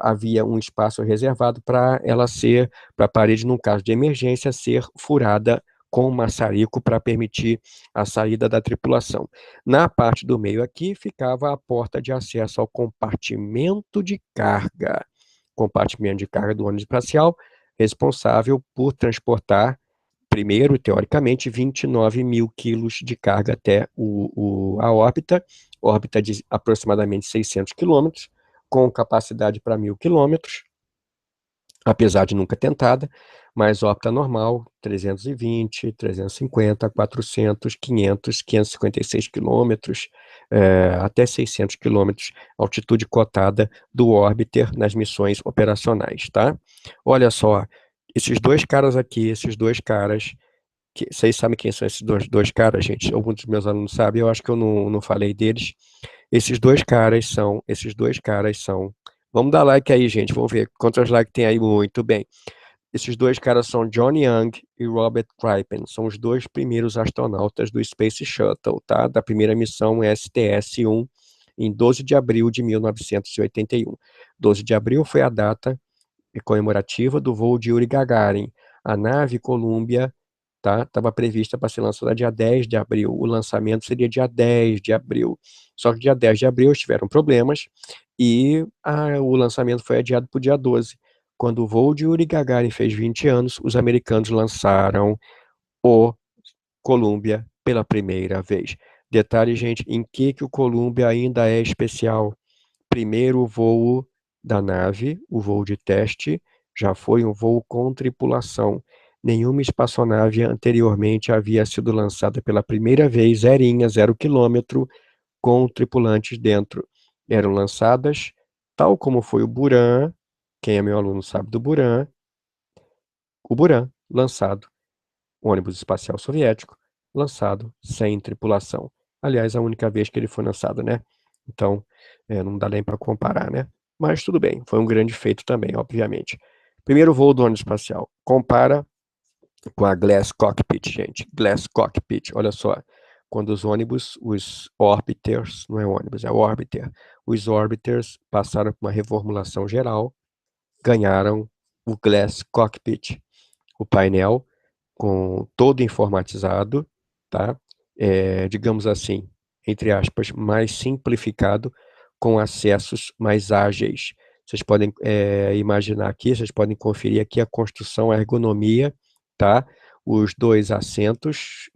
S1: havia um espaço reservado para ela ser, para a parede, num caso de emergência, ser furada com maçarico para permitir a saída da tripulação. Na parte do meio aqui ficava a porta de acesso ao compartimento de carga. Compartimento de carga do ônibus espacial, responsável por transportar, primeiro, teoricamente, 29 mil quilos de carga até a órbita de aproximadamente 600 quilômetros, com capacidade para 1.000 quilômetros, apesar de nunca tentada, mas órbita normal, 320, 350, 400, 500, 556 quilômetros, até 600 quilômetros, altitude cotada do órbiter nas missões operacionais, tá? Olha só, esses dois caras aqui, vocês sabem quem são esses dois caras, gente? Alguns dos meus alunos sabem, eu acho que eu não falei deles. Esses dois caras são. Vamos dar like aí, gente. Vamos ver quantos likes tem aí. Muito bem. Esses dois caras são John Young e Robert Crippen. São os dois primeiros astronautas do Space Shuttle, tá? Da primeira missão STS-1, em 12 de abril de 1981. 12 de abril foi a data comemorativa do voo de Yuri Gagarin. A nave Columbia, tá, estava prevista para ser lançada dia 10 de abril. O lançamento seria dia 10 de abril. Só que dia 10 de abril tiveram problemas e o lançamento foi adiado para o dia 12. Quando o voo de Yuri Gagarin fez 20 anos, os americanos lançaram o Columbia pela primeira vez. Detalhe, gente, em que o Columbia ainda é especial? Primeiro voo da nave, o voo de teste, já foi um voo com tripulação. Nenhuma espaçonave anteriormente havia sido lançada pela primeira vez, zerinha, 0 quilômetro, com tripulantes dentro. Eram lançadas, tal como foi o Buran, quem é meu aluno sabe do Buran, o Buran, lançado, ônibus espacial soviético, lançado sem tripulação. Aliás, a única vez que ele foi lançado, né? Então, não dá nem para comparar, né? Mas tudo bem, foi um grande feito também, obviamente. Primeiro voo do ônibus espacial. Compara com a Glass Cockpit, gente. Glass Cockpit, olha só. Quando os ônibus, os orbiters, não é ônibus, é orbiter, os orbiters passaram por uma reformulação geral, ganharam o Glass Cockpit, o painel com todo informatizado, tá? Digamos assim, entre aspas, mais simplificado, com acessos mais ágeis. Vocês podem imaginar aqui, vocês podem conferir aqui a construção, a ergonomia, tá? Os dois assentos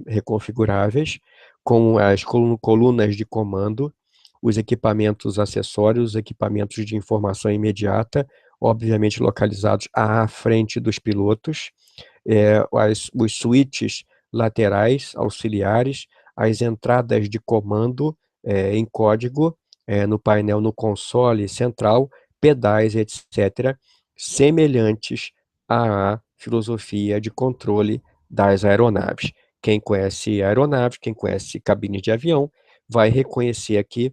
S1: reconfiguráveis, com as colunas de comando, os equipamentos acessórios, os equipamentos de informação imediata, obviamente localizados à frente dos pilotos, os switches laterais auxiliares, as entradas de comando em código no painel, no console central, pedais, etc., semelhantes à filosofia de controle das aeronaves. Quem conhece aeronave, quem conhece cabine de avião, vai reconhecer aqui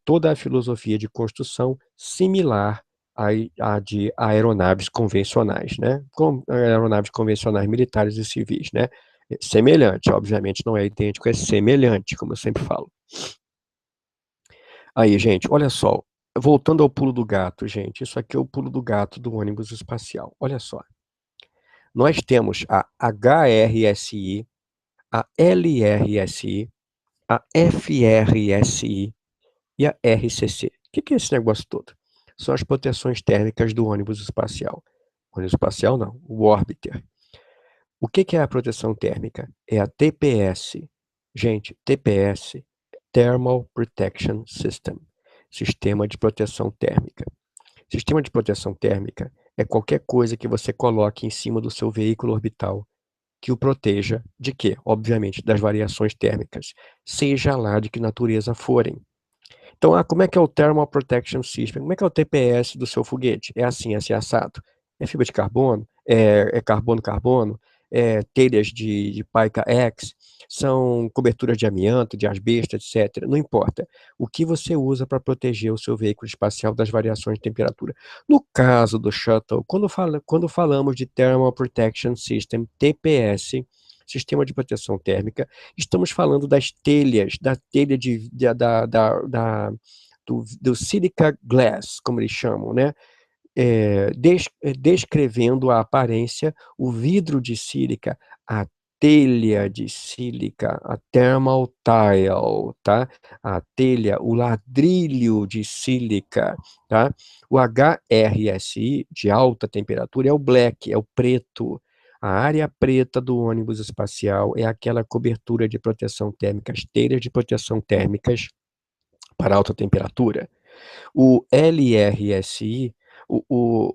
S1: toda a filosofia de construção similar a de aeronaves convencionais, né? Aeronaves convencionais militares e civis, né? Semelhante, obviamente não é idêntico, é semelhante, como eu sempre falo. Aí, gente, olha só, voltando ao pulo do gato, gente, isso aqui é o pulo do gato do ônibus espacial. Olha só, nós temos a HRSI, a LRSI, a FRSI e a RCC. O que é esse negócio todo? São as proteções térmicas do ônibus espacial. Ônibus espacial não, o Orbiter. O que é a proteção térmica? É a TPS. Gente, TPS, Thermal Protection System, Sistema de Proteção Térmica. Sistema de proteção térmica é qualquer coisa que você coloque em cima do seu veículo orbital que o proteja de quê? Obviamente, das variações térmicas, seja lá de que natureza forem. Então, como é que é o Thermal Protection System? Como é que é o TPS do seu foguete? É assim assado. É fibra de carbono? É carbono-carbono? É telhas de Pica X? São coberturas de amianto, de asbesto, etc. Não importa. O que você usa para proteger o seu veículo espacial das variações de temperatura? No caso do Shuttle, quando falamos de Thermal Protection System, TPS, Sistema de Proteção Térmica, estamos falando das telhas, da telha do silica glass, como eles chamam, né? Descrevendo a aparência, o vidro de sílica, a telha de sílica, a thermal tile, tá? A telha, o ladrilho de sílica, tá? O HRSI, de alta temperatura, é o black, é o preto. A área preta do ônibus espacial é aquela cobertura de proteção térmica, as telhas de proteção térmicas para alta temperatura. O LRSI, o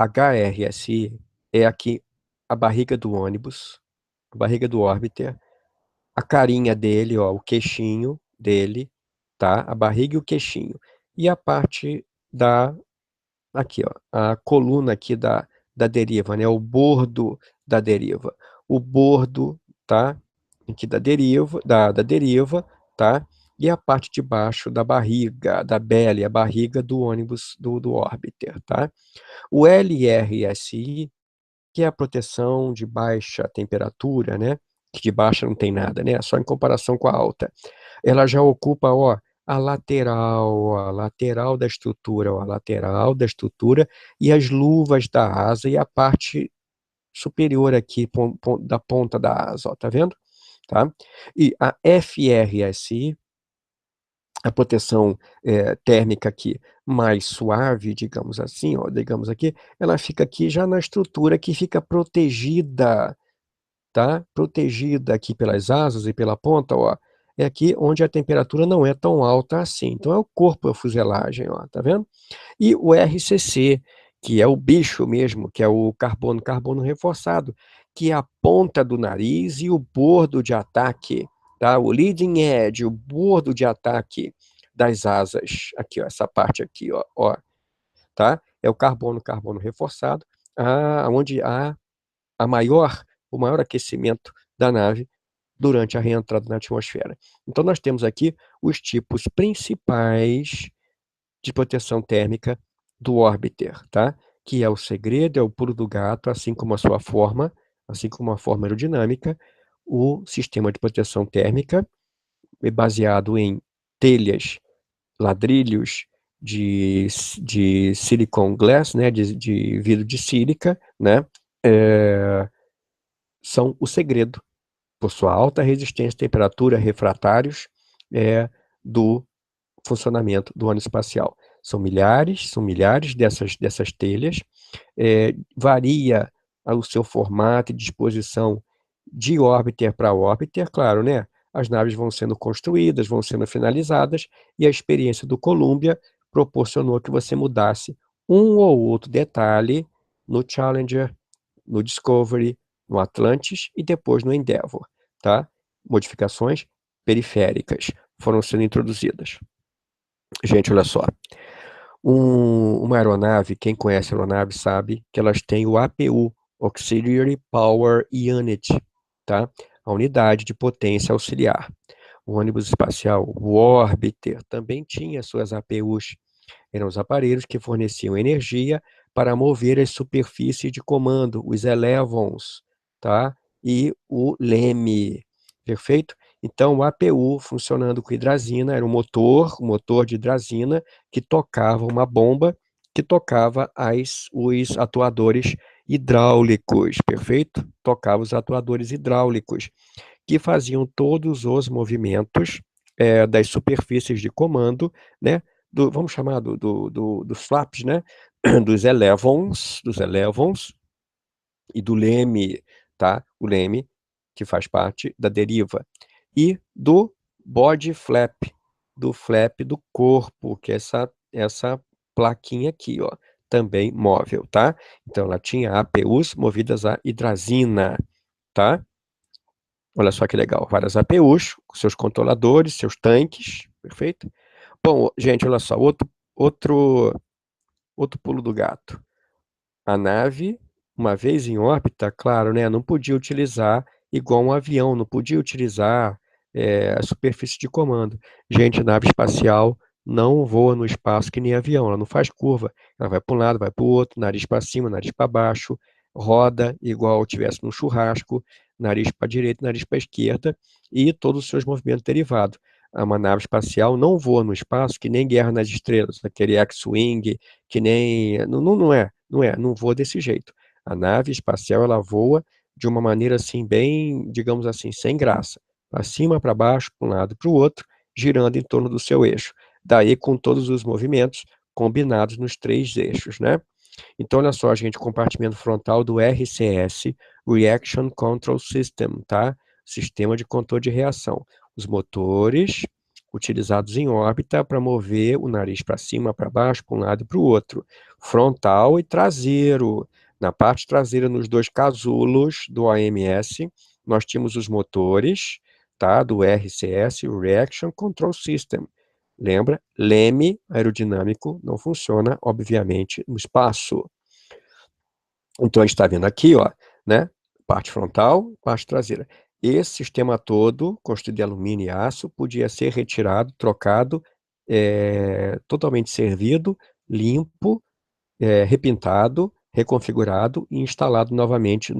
S1: HRSI é aqui a barriga do ônibus, a barriga do órbiter, a carinha dele, ó, o queixinho dele, tá? A barriga e o queixinho. E a parte aqui, ó, a coluna aqui da deriva, né? O bordo da deriva. O bordo, tá? Aqui da deriva, tá? E a parte de baixo da barriga, da belly, a barriga do ônibus do órbiter, tá? O LRSI, que é a proteção de baixa temperatura, né? Que de baixa não tem nada, né? Só em comparação com a alta. Ela já ocupa, ó, a lateral da estrutura, ó, a lateral da estrutura e as luvas da asa e a parte superior aqui da ponta da asa, ó, tá vendo? Tá? E a FRSI, a proteção térmica aqui mais suave, digamos assim, ó, digamos aqui, ela fica aqui já na estrutura que fica protegida, tá? Protegida aqui pelas asas e pela ponta, ó. É aqui onde a temperatura não é tão alta assim. Então é o corpo, é a fuselagem, ó, tá vendo? E o RCC, que é o bicho mesmo, que é o carbono reforçado, que é a ponta do nariz e o bordo de ataque, tá? O leading edge, o bordo de ataque das asas. Aqui, ó, essa parte aqui, ó, tá? É o carbono reforçado, onde há o maior aquecimento da nave durante a reentrada na atmosfera. Então, nós temos aqui os tipos principais de proteção térmica do órbiter, tá? Que é o segredo, é o pulo do gato, assim como a sua forma, assim como a forma aerodinâmica, o sistema de proteção térmica é baseado em telhas, ladrilhos de silicon glass, né? De vidro de sílica, né? São o segredo, por sua alta resistência, temperatura, refratários, do funcionamento do ônibus espacial. São milhares dessas telhas, varia o seu formato e disposição de órbiter para órbiter, claro, né? As naves vão sendo construídas, vão sendo finalizadas, e a experiência do Columbia proporcionou que você mudasse um ou outro detalhe no Challenger, no Discovery, no Atlantis e depois no Endeavour, tá? Modificações periféricas foram sendo introduzidas. Gente, olha só. Uma aeronave, quem conhece a aeronave sabe que elas têm o APU, Auxiliary Power Unit, tá? A unidade de potência auxiliar. O ônibus espacial, o Orbiter, também tinha suas APUs. Eram os aparelhos que forneciam energia para mover as superfícies de comando, os elevons, tá? E o LEM, perfeito? Então, o APU funcionando com hidrazina, era um motor de hidrazina que tocava uma bomba que tocava os atuadores hidráulicos, perfeito? Tocava os atuadores hidráulicos, que faziam todos os movimentos das superfícies de comando, né? Vamos chamar dos flaps, né? Dos elevons e do leme, tá? O leme, que faz parte da deriva. E do body flap, do flap do corpo, que é essa plaquinha aqui, ó, também móvel, tá? Então, ela tinha APUs movidas a hidrazina, tá? Olha só que legal, várias APUs, com seus controladores, seus tanques, perfeito? Bom, gente, olha só, outro, outro pulo do gato. A nave, uma vez em órbita, claro, né, não podia utilizar igual um avião, não podia utilizar a superfície de comando. Gente, nave espacial não voa no espaço que nem avião, ela não faz curva, ela vai para um lado, vai para o outro, nariz para cima, nariz para baixo, roda igual tivesse num churrasco, nariz para a direita, nariz para a esquerda e todos os seus movimentos derivados. Uma nave espacial não voa no espaço que nem Guerra nas Estrelas, aquele X-Wing, que nem. Não, não voa desse jeito. A nave espacial, ela voa de uma maneira assim, bem, digamos assim, sem graça. Para cima, para baixo, para um lado e para o outro, girando em torno do seu eixo. Daí com todos os movimentos combinados nos três eixos, né? Então, olha só, gente, compartimento frontal do RCS, Reaction Control System, tá? Sistema de controle de reação. Os motores utilizados em órbita para mover o nariz para cima, para baixo, para um lado e para o outro. Frontal e traseiro. Na parte traseira, nos dois casulos do AMS, nós tínhamos os motores, tá? Do RCS, Reaction Control System. Lembra? Leme aerodinâmico não funciona, obviamente, no espaço. Então, a gente está vendo aqui, ó, né? Parte frontal, parte traseira. Esse sistema todo, construído de alumínio e aço, podia ser retirado, trocado, totalmente servido, limpo, repintado, reconfigurado e instalado novamente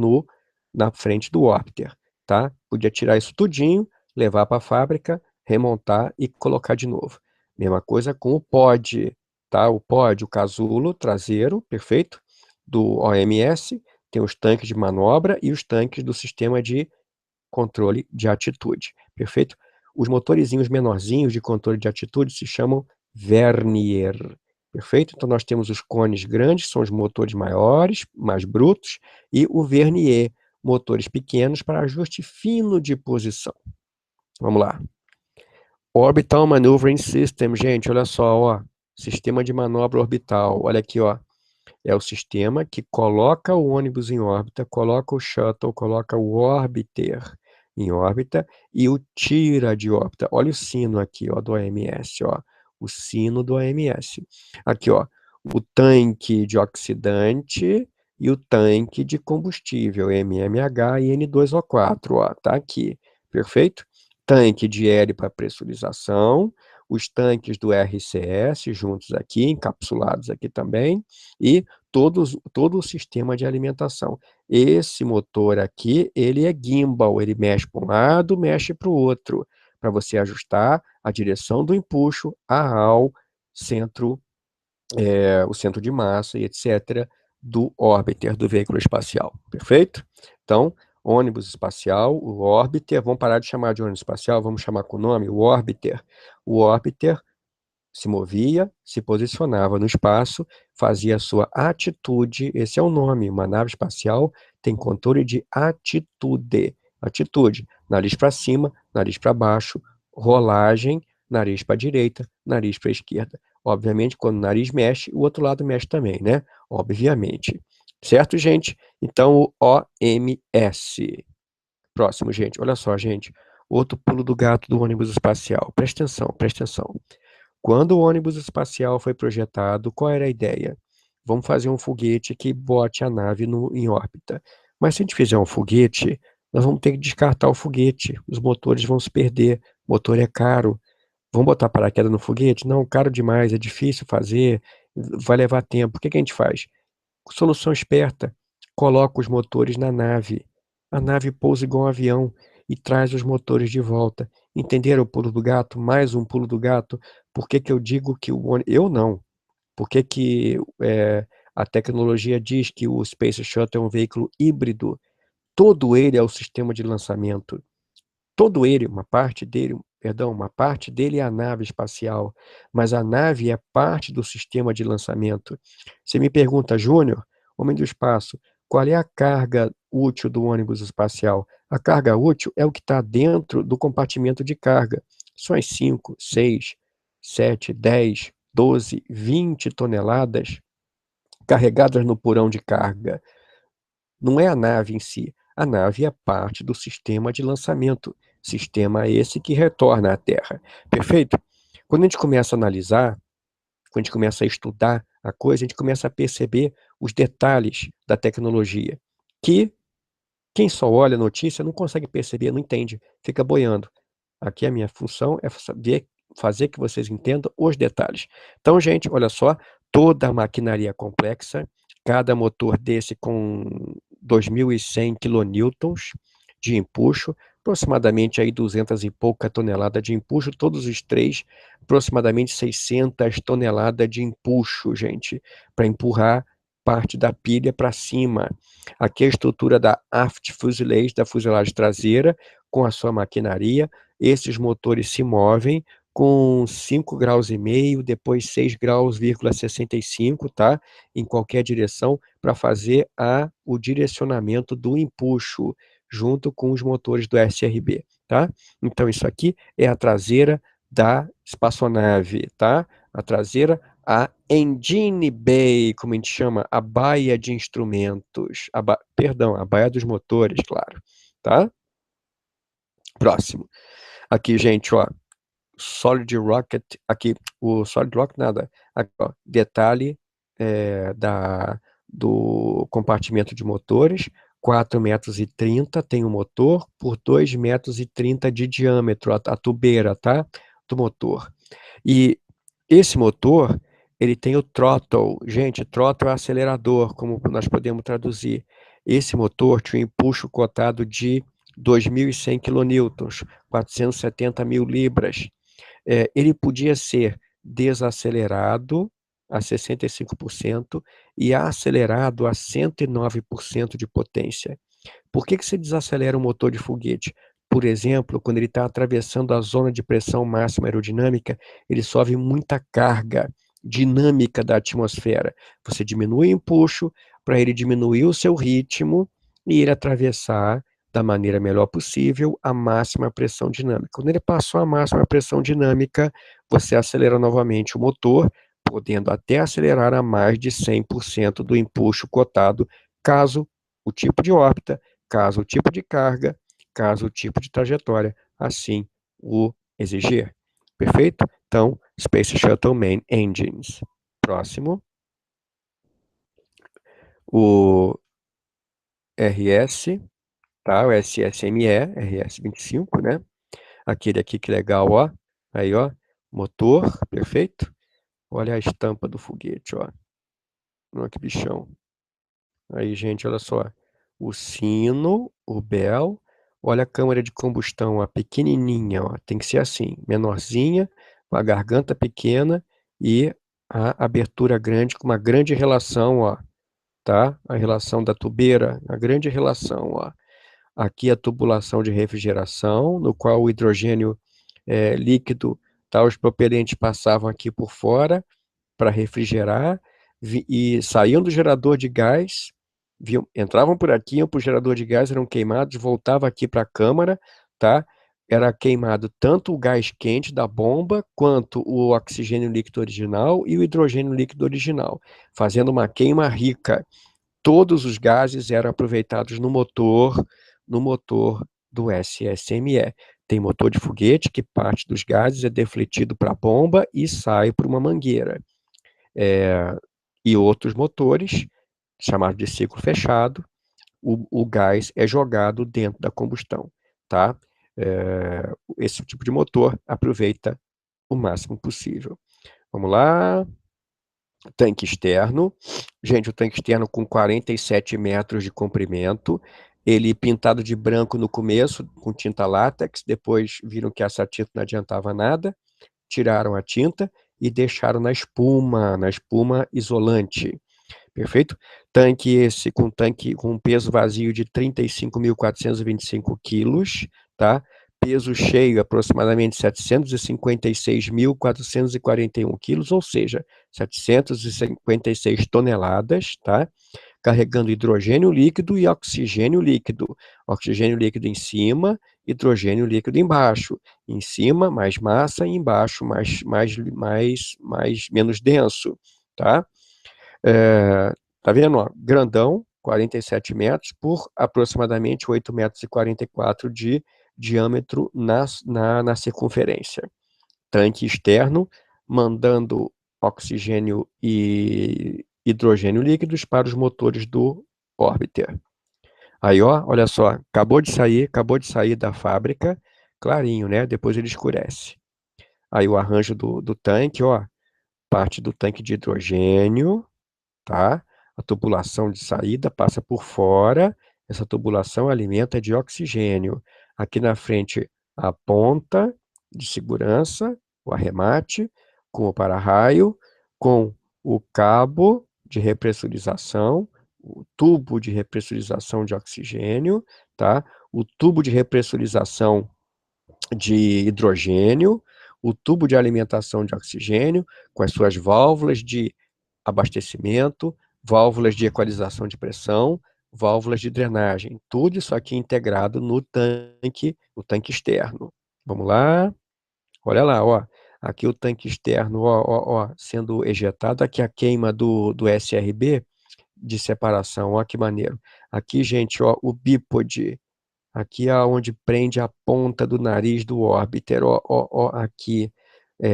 S1: na frente do Orbiter, tá? Podia tirar isso tudinho, levar para a fábrica, remontar e colocar de novo. Mesma coisa com o pod, tá? O pod, o casulo traseiro, perfeito, do OMS, tem os tanques de manobra e os tanques do sistema de controle de atitude, perfeito? Os motorizinhos menorzinhos de controle de atitude se chamam vernier, perfeito? Então nós temos os cones grandes, são os motores maiores, mais brutos, e o vernier, motores pequenos para ajuste fino de posição. Vamos lá. Orbital Maneuvering System, gente, olha só, ó, sistema de manobra orbital, olha aqui, ó. É o sistema que coloca o ônibus em órbita, coloca o shuttle, coloca o orbiter em órbita e o tira de órbita. Olha o sino aqui, ó, do OMS, ó. O sino do OMS. Aqui, ó, o tanque de oxidante e o tanque de combustível, MMH e N2O4, ó, tá aqui. Perfeito? Tanque de hélio para pressurização, os tanques do RCS juntos aqui, encapsulados aqui também, e todo o sistema de alimentação. Esse motor aqui, ele é gimbal, ele mexe para um lado, mexe para o outro, para você ajustar a direção do empuxo ao centro, o centro de massa e etc., do órbiter do veículo espacial, perfeito? Então, ônibus espacial, o órbiter, vamos parar de chamar de ônibus espacial, vamos chamar com o nome, o órbiter. O órbiter se movia, se posicionava no espaço, fazia a sua atitude, esse é o nome, uma nave espacial tem controle de atitude. Atitude, nariz para cima, nariz para baixo, rolagem, nariz para a direita, nariz para a esquerda. Obviamente, quando o nariz mexe, o outro lado mexe também, né? Obviamente. Certo, gente? Então, o OMS. Próximo, gente. Olha só, gente. Outro pulo do gato do ônibus espacial. Presta atenção, presta atenção. Quando o ônibus espacial foi projetado, qual era a ideia? Vamos fazer um foguete que bote a nave em órbita. Mas se a gente fizer um foguete, nós vamos ter que descartar o foguete. Os motores vão se perder. O motor é caro. Vamos botar paraquedas no foguete? Não, caro demais, é difícil fazer, vai levar tempo. O que que a gente faz? Solução esperta. Coloca os motores na nave. A nave pousa igual um avião e traz os motores de volta. Entenderam o pulo do gato? Mais um pulo do gato. Por que que eu digo que eu não. Por que que a tecnologia diz que o Space Shuttle é um veículo híbrido? Todo ele é o sistema de lançamento. Todo ele, uma parte dele, perdão, uma parte dele é a nave espacial, mas a nave é parte do sistema de lançamento. Você me pergunta, Júnior, homem do espaço, qual é a carga útil do ônibus espacial? A carga útil é o que está dentro do compartimento de carga. São as 5, 6, 7, 10, 12, 20 toneladas carregadas no porão de carga. Não é a nave em si. A nave é parte do sistema de lançamento. Sistema esse que retorna à Terra. Perfeito? Quando a gente começa a analisar, quando a gente começa a estudar a coisa, a gente começa a perceber os detalhes da tecnologia, que quem só olha a notícia não consegue perceber, não entende, fica boiando. Aqui a minha função é saber, fazer que vocês entendam os detalhes. Então, gente, olha só, toda a maquinaria complexa, cada motor desse com 2.100 quilonewtons de empuxo, aproximadamente aí 200 e pouca toneladas de empuxo, todos os três, aproximadamente 600 toneladas de empuxo, gente, para empurrar parte da pilha para cima. Aqui é a estrutura da aft fuselage, da fuselagem traseira, com a sua maquinaria. Esses motores se movem com 5 graus e meio, depois 6 graus,65, tá? Em qualquer direção, para fazer o direcionamento do empuxo, junto com os motores do SRB, tá? Então, isso aqui é a traseira da espaçonave, tá? A traseira, a engine bay, como a gente chama, a baia de instrumentos, perdão, a baia dos motores, claro, tá? Próximo. Aqui, gente, ó, Solid Rocket, aqui, o Solid Rocket, nada, aqui, ó, detalhe do compartimento de motores, 4,30 m tem o motor, por 2,30 m de diâmetro, a tubeira, tá, do motor. E esse motor, ele tem o throttle, gente, throttle é acelerador, como nós podemos traduzir. Esse motor tinha um empuxo cotado de 2.100 quilonewtons, 470 mil libras. Ele podia ser desacelerado a 65% e acelerado a 109% de potência. Por que se desacelera um motor de foguete? Por exemplo, quando ele está atravessando a zona de pressão máxima aerodinâmica, ele sofre muita carga dinâmica da atmosfera. Você diminui o empuxo para ele diminuir o seu ritmo e ele atravessar da maneira melhor possível a máxima pressão dinâmica. Quando ele passou a máxima pressão dinâmica, você acelera novamente o motor, podendo até acelerar a mais de 100% do empuxo cotado, caso o tipo de órbita, caso o tipo de carga, caso o tipo de trajetória assim o exigir. Perfeito? Então, Space Shuttle Main Engines. Próximo. O RS, tá? O SSME, RS-25, né? Aquele aqui que legal, ó. Aí, ó. Motor, perfeito? Olha a estampa do foguete, ó. Olha que bichão. Aí, gente, olha só. O sino, o bell. Olha a câmara de combustão, ó, pequenininha, ó. Tem que ser assim, menorzinha, com a garganta pequena e a abertura grande, com uma grande relação, ó, tá? A relação da tubeira, a grande relação, ó. Aqui a tubulação de refrigeração, no qual o hidrogênio líquido, tá? Os propelentes passavam aqui por fora para refrigerar e saíam do gerador de gás, entravam por aqui, iam para o gerador de gás, eram queimados, voltava aqui para a câmara, tá? Era queimado tanto o gás quente da bomba, quanto o oxigênio líquido original e o hidrogênio líquido original, fazendo uma queima rica. Todos os gases eram aproveitados no motor do SSME. Tem motor de foguete que parte dos gases é defletido para a bomba e sai por uma mangueira. E outros motores, chamados de ciclo fechado, o gás é jogado dentro da combustão, tá? Esse tipo de motor aproveita o máximo possível. Vamos lá. Tanque externo. Gente, o tanque externo com 47 metros de comprimento. Ele pintado de branco no começo, com tinta látex. Depois viram que essa tinta não adiantava nada. Tiraram a tinta e deixaram na espuma isolante. Perfeito? Tanque esse com um peso vazio de 35.425 quilos, tá? Peso cheio aproximadamente 756.441 quilos, ou seja, 756 toneladas, tá? Carregando hidrogênio líquido e oxigênio líquido. Oxigênio líquido em cima, hidrogênio líquido embaixo. Em cima, mais massa, e embaixo, menos denso, tá? Tá vendo? Ó, grandão, 47 metros por aproximadamente 8,44 metros de diâmetro na circunferência. tanque externo, mandando oxigênio e hidrogênio líquidos para os motores do Orbiter. Aí, ó, olha só, acabou de sair da fábrica, clarinho, né? Depois ele escurece. Aí o arranjo do tanque, ó, parte do tanque de hidrogênio, tá? A tubulação de saída passa por fora, essa tubulação alimenta de oxigênio. Aqui na frente, a ponta de segurança, o arremate, com o para-raio, com o cabo de repressurização, o tubo de repressurização de oxigênio, tá? O tubo de repressurização de hidrogênio, o tubo de alimentação de oxigênio, com as suas válvulas de abastecimento, válvulas de equalização de pressão, válvulas de drenagem, tudo isso aqui integrado no tanque externo. Vamos lá, olha lá, ó, aqui o tanque externo, ó, sendo ejetado, aqui a queima do SRB de separação, ó que maneiro. Aqui, gente, ó, o bípode, aqui é onde prende a ponta do nariz do órbiter, ó, aqui.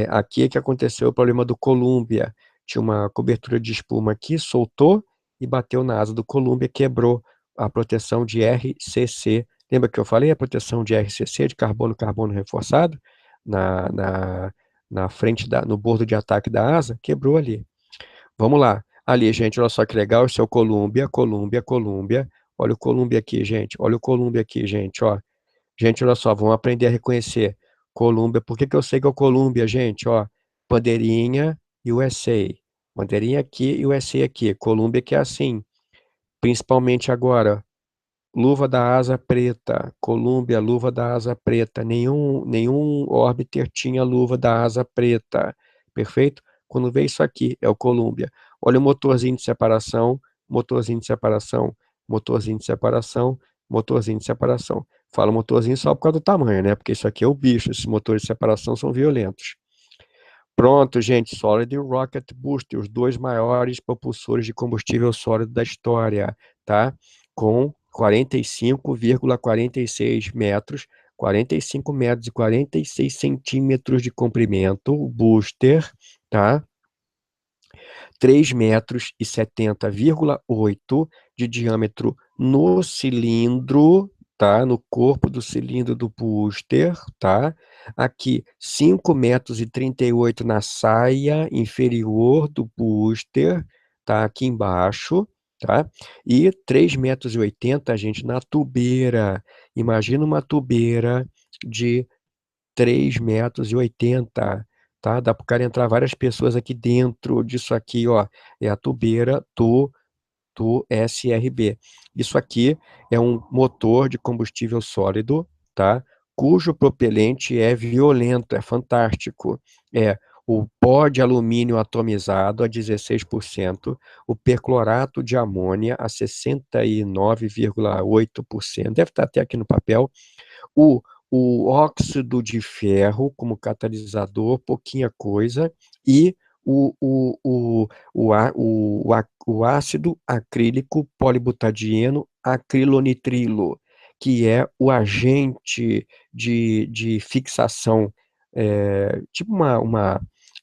S1: Aqui é que aconteceu o problema do Columbia. Tinha uma cobertura de espuma aqui, soltou e bateu na asa do Columbia, quebrou a proteção de RCC. Lembra que eu falei a proteção de RCC, de carbono-carbono reforçado? Na, na, na frente, no bordo de ataque da asa, quebrou ali. Vamos lá. Ali, gente, olha só que legal, esse é o Columbia, Columbia, Columbia. Olha o Columbia aqui, gente. Olha o Columbia aqui, gente, ó. Gente, olha só, vamos aprender a reconhecer. Columbia, por que que eu sei que é o Columbia, gente? Ó, bandeirinha USA. Bandeirinha aqui e USA aqui. Columbia que é assim. Principalmente agora, luva da asa preta. Columbia, luva da asa preta. Nenhum Orbiter tinha luva da asa preta. Perfeito? Quando vê isso aqui, é o Columbia. Olha o motorzinho de separação, motorzinho de separação, motorzinho de separação, motorzinho de separação. Falo motorzinho só por causa do tamanho, né? Porque isso aqui é o bicho, esses motores de separação são violentos. Pronto, gente, Solid Rocket Booster, os dois maiores propulsores de combustível sólido da história, tá? Com 45,46 metros, 45 metros e 46 centímetros de comprimento, o booster, tá? 3 metros e 70,8 de diâmetro no cilindro, tá? No corpo do cilindro do booster, tá? Aqui, 5 metros e 38 na saia inferior do booster, tá? Aqui embaixo, tá? E 3 metros e 80, gente, na tubeira. Imagina uma tubeira de 3 metros e 80, tá? Dá para o cara entrar várias pessoas aqui dentro disso aqui, ó. É a tubeira do SRB. Isso aqui é um motor de combustível sólido, tá? Cujo propelente é violento, é fantástico. É o pó de alumínio atomizado a 16%, o perclorato de amônia a 69,8%, deve estar até aqui no papel, o, o óxido de ferro como catalisador, pouquinha coisa, e o ácido acrílico polibutadieno acrilonitrilo, que é o agente de fixação, tipo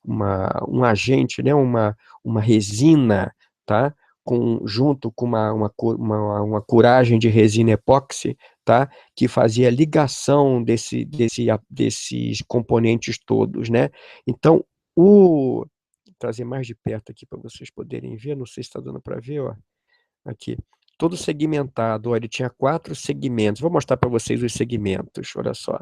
S1: um agente, né, uma resina, tá? Junto com uma curagem de resina epóxi, tá? Que fazia ligação desses componentes todos, né? Então, vou trazer mais de perto aqui para vocês poderem ver, não sei se está dando para ver, ó, aqui, todo segmentado, ó, ele tinha 4 segmentos, vou mostrar para vocês os segmentos, olha só.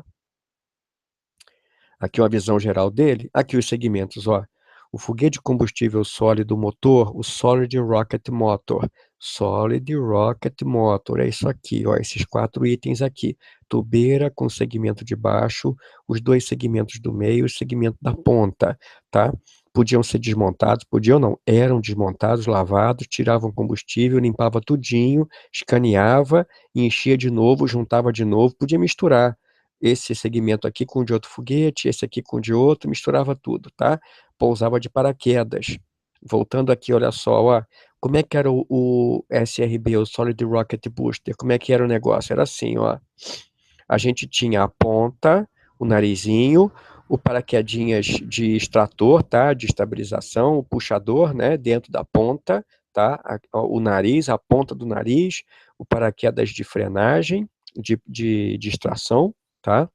S1: Aqui uma visão geral dele, aqui os segmentos, ó. O foguete de combustível sólido motor, o Solid Rocket Motor. Solid Rocket Motor, é isso aqui, ó, esses 4 itens aqui. Tubeira com segmento de baixo, os 2 segmentos do meio e o segmento da ponta, tá? Podiam ser desmontados, podiam não, eram desmontados, lavados, tiravam combustível, limpava tudinho, escaneava, enchia de novo, juntava de novo, podia misturar esse segmento aqui com o de outro foguete, esse aqui com o de outro, misturava tudo, tá? Pousava de paraquedas. Voltando aqui, olha só, ó, como é que era o SRB, o Solid Rocket Booster? Como é que era o negócio? Era assim, ó. A gente tinha a ponta, o narizinho, o paraquedinhas de extrator, tá? De estabilização, o puxador, né? Dentro da ponta, tá? O nariz, a ponta do nariz, o paraquedas de frenagem, de extração, tá?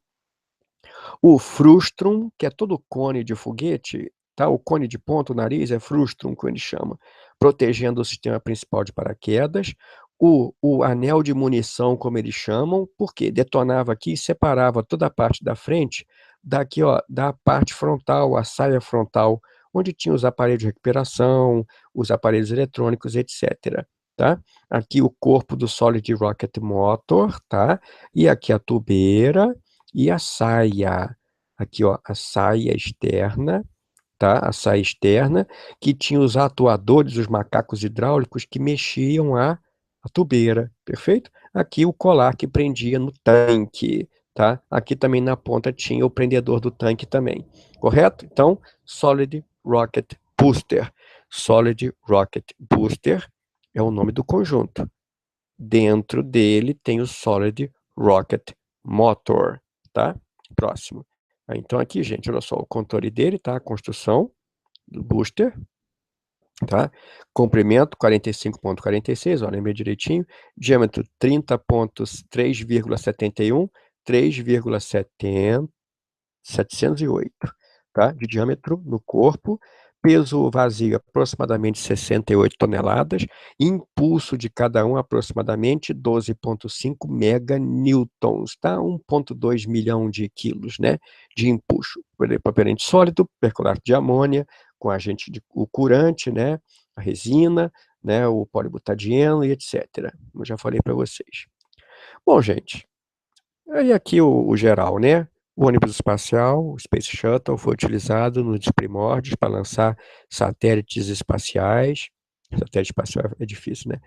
S1: O frustrum, que é todo cone de foguete, tá? O cone de ponta, o nariz, é frustrum, que ele chama, protegendo o sistema principal de paraquedas. O anel de munição, como eles chamam, porque detonava aqui e separava toda a parte da frente daqui, ó, da parte frontal, a saia frontal, onde tinha os aparelhos de recuperação, os aparelhos eletrônicos, etc. Tá? Aqui o corpo do Solid Rocket Motor, tá? E aqui a tubeira e a saia. Aqui, ó, a saia externa, tá? A saia externa, que tinha os atuadores, os macacos hidráulicos que mexiam a tubeira, perfeito? Aqui o colar que prendia no tanque, tá? Aqui também na ponta tinha o prendedor do tanque também, correto? Então, Solid Rocket Booster. Solid Rocket Booster é o nome do conjunto. Dentro dele tem o Solid Rocket Motor, tá? Próximo. Então aqui, gente, olha só, o controle dele, tá? A construção do booster, tá? Comprimento 45,46, ó, lembrei direitinho. Diâmetro 30,3,71, 3,70 708, tá? De diâmetro no corpo, peso vazio aproximadamente 68 toneladas, impulso de cada um aproximadamente 12,5 meganewtons, tá? 1,2 milhão de quilos, né? De impulso. Propelente sólido, percolato de amônia, com agente o corante, né? A resina, né? O polibutadieno e etc. Como eu já falei para vocês. Bom, gente, aí aqui o geral, né? O ônibus espacial, o Space Shuttle, foi utilizado nos primórdios para lançar satélites espaciais. Satélite espacial é difícil, né?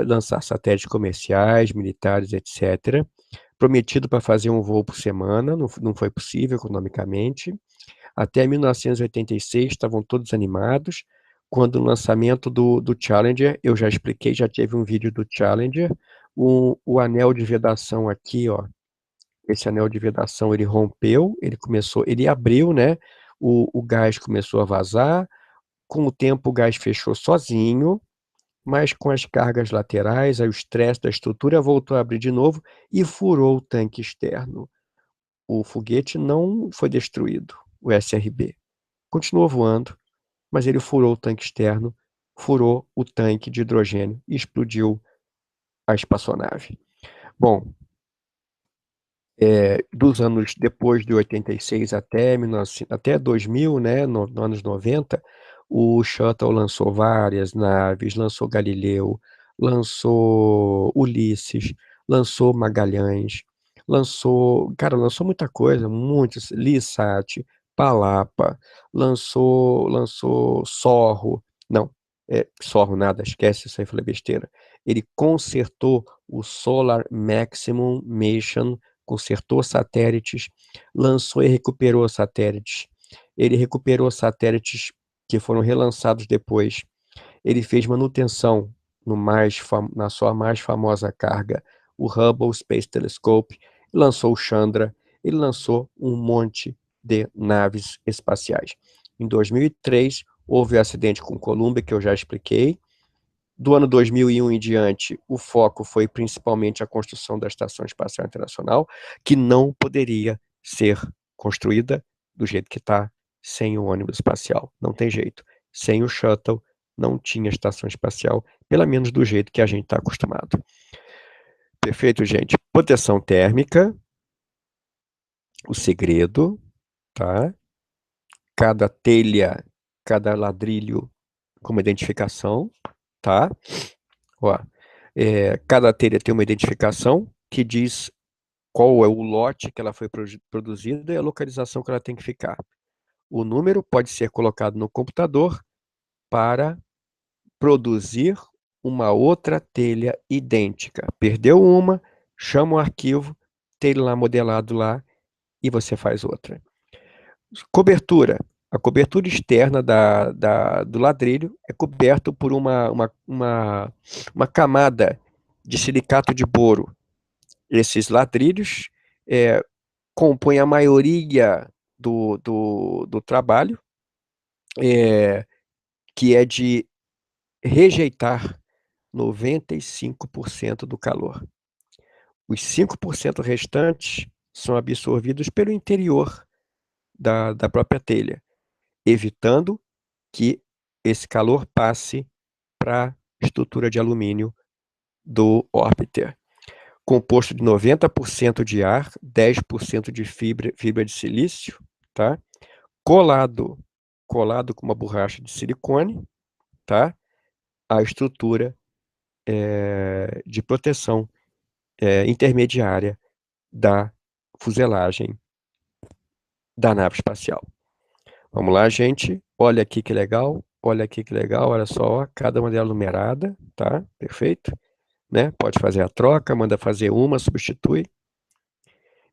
S1: Lançar satélites comerciais, militares, etc. Prometido para fazer um voo por semana, não foi possível economicamente. Até 1986 estavam todos animados. Quando o lançamento do Challenger, eu já expliquei, já teve um vídeo do Challenger, o anel de vedação aqui, ó, esse anel de vedação ele rompeu, ele abriu, né? O gás começou a vazar. Com o tempo, o gás fechou sozinho, mas com as cargas laterais, aí o estresse da estrutura voltou a abrir de novo e furou o tanque externo. O foguete não foi destruído, o SRB. Continuou voando, mas ele furou o tanque externo, furou o tanque de hidrogênio e explodiu a espaçonave. Bom, dos anos depois de 86 até, 1900, até 2000, né, nos anos 90, o Shuttle lançou várias naves, lançou Galileu, lançou Ulisses, lançou Magalhães, lançou muita coisa, muitos, LiSat, Palapa, lançou Sorro, não, Sorro nada, esquece isso aí, falei besteira. Ele consertou o Solar Maximum Mission, consertou satélites, lançou e recuperou satélites. Ele recuperou satélites que foram relançados depois. Ele fez manutenção na sua mais famosa carga, o Hubble Space Telescope, lançou o Chandra, ele lançou um monte de naves espaciais. Em 2003, houve o acidente com Columbia, que eu já expliquei. Do ano 2001 em diante, o foco foi principalmente a construção da Estação Espacial Internacional, que não poderia ser construída do jeito que está sem o ônibus espacial. Não tem jeito. Sem o shuttle, não tinha estação espacial, pelo menos do jeito que a gente está acostumado. Perfeito, gente? Proteção térmica, o segredo, tá? Cada telha, cada ladrilho com uma identificação, tá? Ó, cada telha tem uma identificação que diz qual é o lote que ela foi produzida e a localização que ela tem que ficar. O número pode ser colocado no computador para produzir uma outra telha idêntica. Perdeu uma, chama o arquivo, tem lá modelado lá e você faz outra. Cobertura. A cobertura externa do ladrilho é coberto por uma camada de silicato de boro. Esses ladrilhos compõem a maioria do trabalho, que é de rejeitar 95% do calor. Os 5% restantes são absorvidos pelo interior da própria telha, evitando que esse calor passe para a estrutura de alumínio do Orbiter. Composto de 90% de ar, 10% de fibra de silício, tá? Colado com uma borracha de silicone, tá? A estrutura de proteção intermediária da fuselagem da nave espacial. Vamos lá, gente. Olha aqui que legal. Olha aqui que legal. Olha só, cada uma delas numerada, tá? Perfeito? Né? Pode fazer a troca, manda fazer uma, substitui.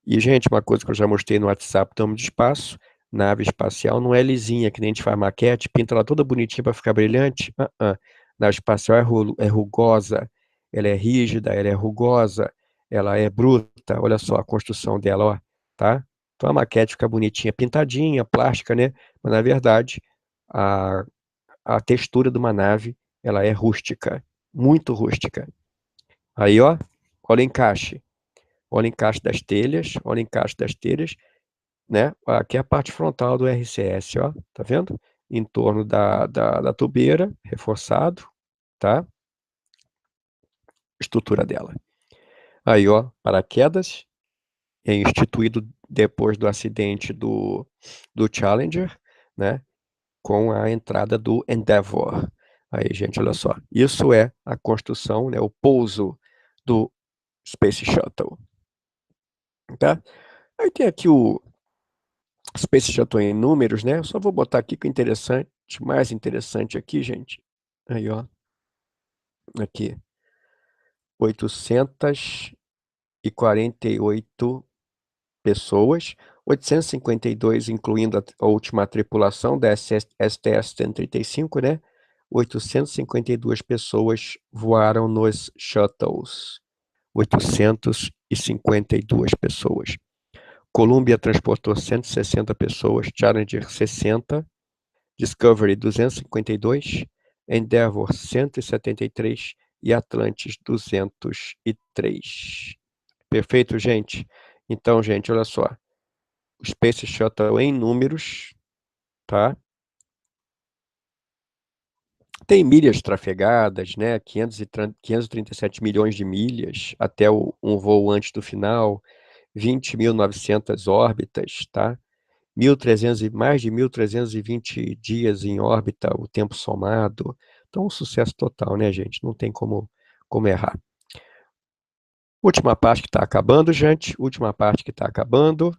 S1: E, gente, uma coisa que eu já mostrei no WhatsApp, estamos de espaço, nave espacial não é lisinha, que nem a gente faz maquete, pinta ela toda bonitinha para ficar brilhante. Nave espacial é rugosa, ela é rígida, ela é rugosa, ela é bruta. Olha só a construção dela, ó, tá? Então a maquete fica bonitinha, pintadinha, plástica, né? Mas na verdade, a, a textura de uma nave, ela é rústica, muito rústica. Aí, ó, olha o encaixe. Olha o encaixe das telhas, olha o encaixe das telhas, né? Aqui é a parte frontal do RCS, ó, tá vendo? Em torno da tubeira, reforçado, tá? Estrutura dela. Aí, ó, paraquedas, é instituído depois do acidente do Challenger, né? Com a entrada do Endeavour. Aí, gente, olha só. Isso é a construção, né? O pouso do Space Shuttle, tá? Aí tem aqui o Space Shuttle em números, né? Eu só vou botar aqui que o interessante, mais interessante aqui, gente. Aí, ó. Aqui. 848 pessoas. 852, incluindo a última tripulação da STS-135, né? 852 pessoas voaram nos shuttles. 852 pessoas. Columbia transportou 160 pessoas, Challenger 60, Discovery 252, Endeavour 173 e Atlantis 203. Perfeito, gente? Então, gente, olha só. O Space Shuttle em números, tá? Tem milhas trafegadas, né? 537 milhões de milhas até um voo antes do final, 20.900 órbitas, tá? 1.300 mais de 1.320 dias em órbita, o tempo somado. Então, um sucesso total, né, gente? Não tem como errar. Última parte que está acabando, gente. Última parte que está acabando.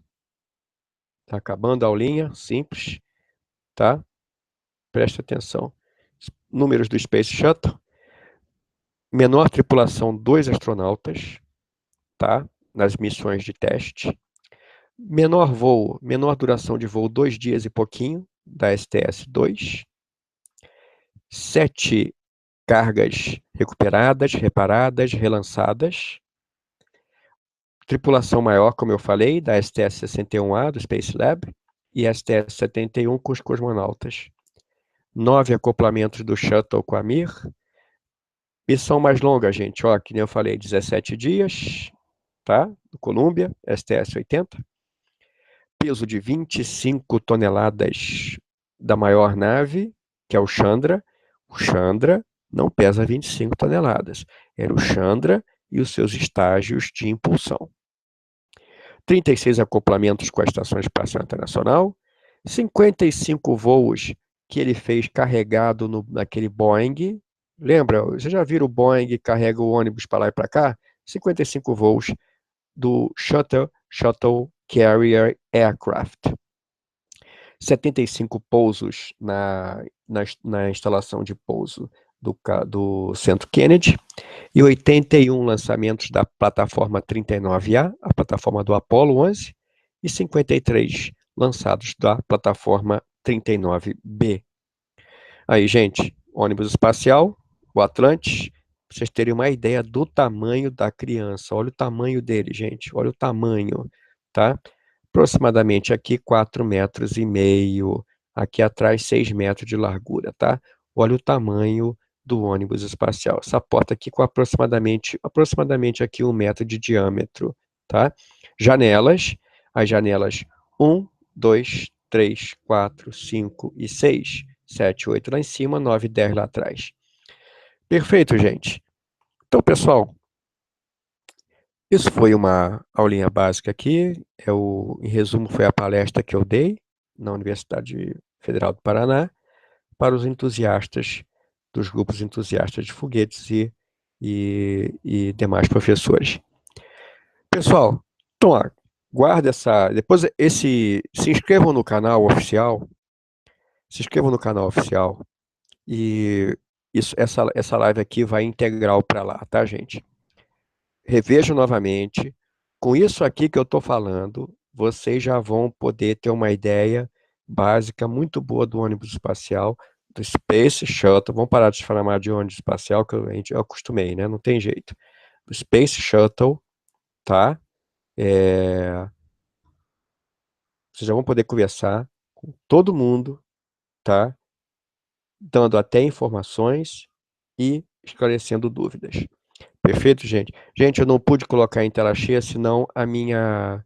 S1: Está acabando a aulinha, simples, tá? Presta atenção. Números do Space Shuttle. Menor tripulação, 2 astronautas, tá? Nas missões de teste. Menor voo, menor duração de voo, 2 dias e pouquinho, da STS-2. 7 cargas recuperadas, reparadas, relançadas. Tripulação maior, como eu falei, da STS-61A, do Space Lab, e STS-71 com os cosmonautas. 9 acoplamentos do Shuttle com a Mir. Missão mais longa, gente, ó, que nem eu falei, 17 dias, tá? Do Columbia, STS-80. Peso de 25 toneladas da maior nave, que é o Chandra. O Chandra não pesa 25 toneladas. Era o Chandra e os seus estágios de impulsão. 36 acoplamentos com a Estação Espacial Internacional. 55 voos que ele fez carregado naquele Boeing. Lembra? Você já viram o Boeing que carrega o ônibus para lá e para cá? 55 voos do Shuttle Carrier Aircraft. 75 pousos na instalação de pouso do Centro Kennedy e 81 lançamentos da plataforma 39A, a plataforma do Apollo 11, e 53 lançados da plataforma 39B. Aí, gente, ônibus espacial, o Atlantis, para vocês terem uma ideia do tamanho da criança. Olha o tamanho dele, gente, olha o tamanho, tá? aproximadamente aqui 4,5 metros, aqui atrás 6 metros de largura, tá? Olha o tamanho do ônibus espacial. Essa porta aqui com aproximadamente aqui 1 metro de diâmetro, tá? Janelas, as janelas 1, 2, 3, 4, 5 e 6, 7, 8 lá em cima, 9 e 10 lá atrás. Perfeito, gente. Então, pessoal, isso foi uma aulinha básica aqui. Em resumo, foi a palestra que eu dei na Universidade Federal do Paraná para os entusiastas dos grupos entusiastas de foguetes e demais professores. Pessoal, então, ó, guarda essa. Depois se inscrevam no canal oficial. Se inscrevam no canal oficial. E essa live aqui vai integral para lá, tá, gente? Revejam novamente. Com isso aqui que eu estou falando, vocês já vão poder ter uma ideia básica muito boa do ônibus espacial, do Space Shuttle. Vamos parar de falar de ônibus espacial, que eu acostumei, né? Não tem jeito. Do Space Shuttle, tá? Vocês já vão poder conversar com todo mundo, tá? Dando até informações e esclarecendo dúvidas. Perfeito, gente? Gente, eu não pude colocar em tela cheia, senão a minha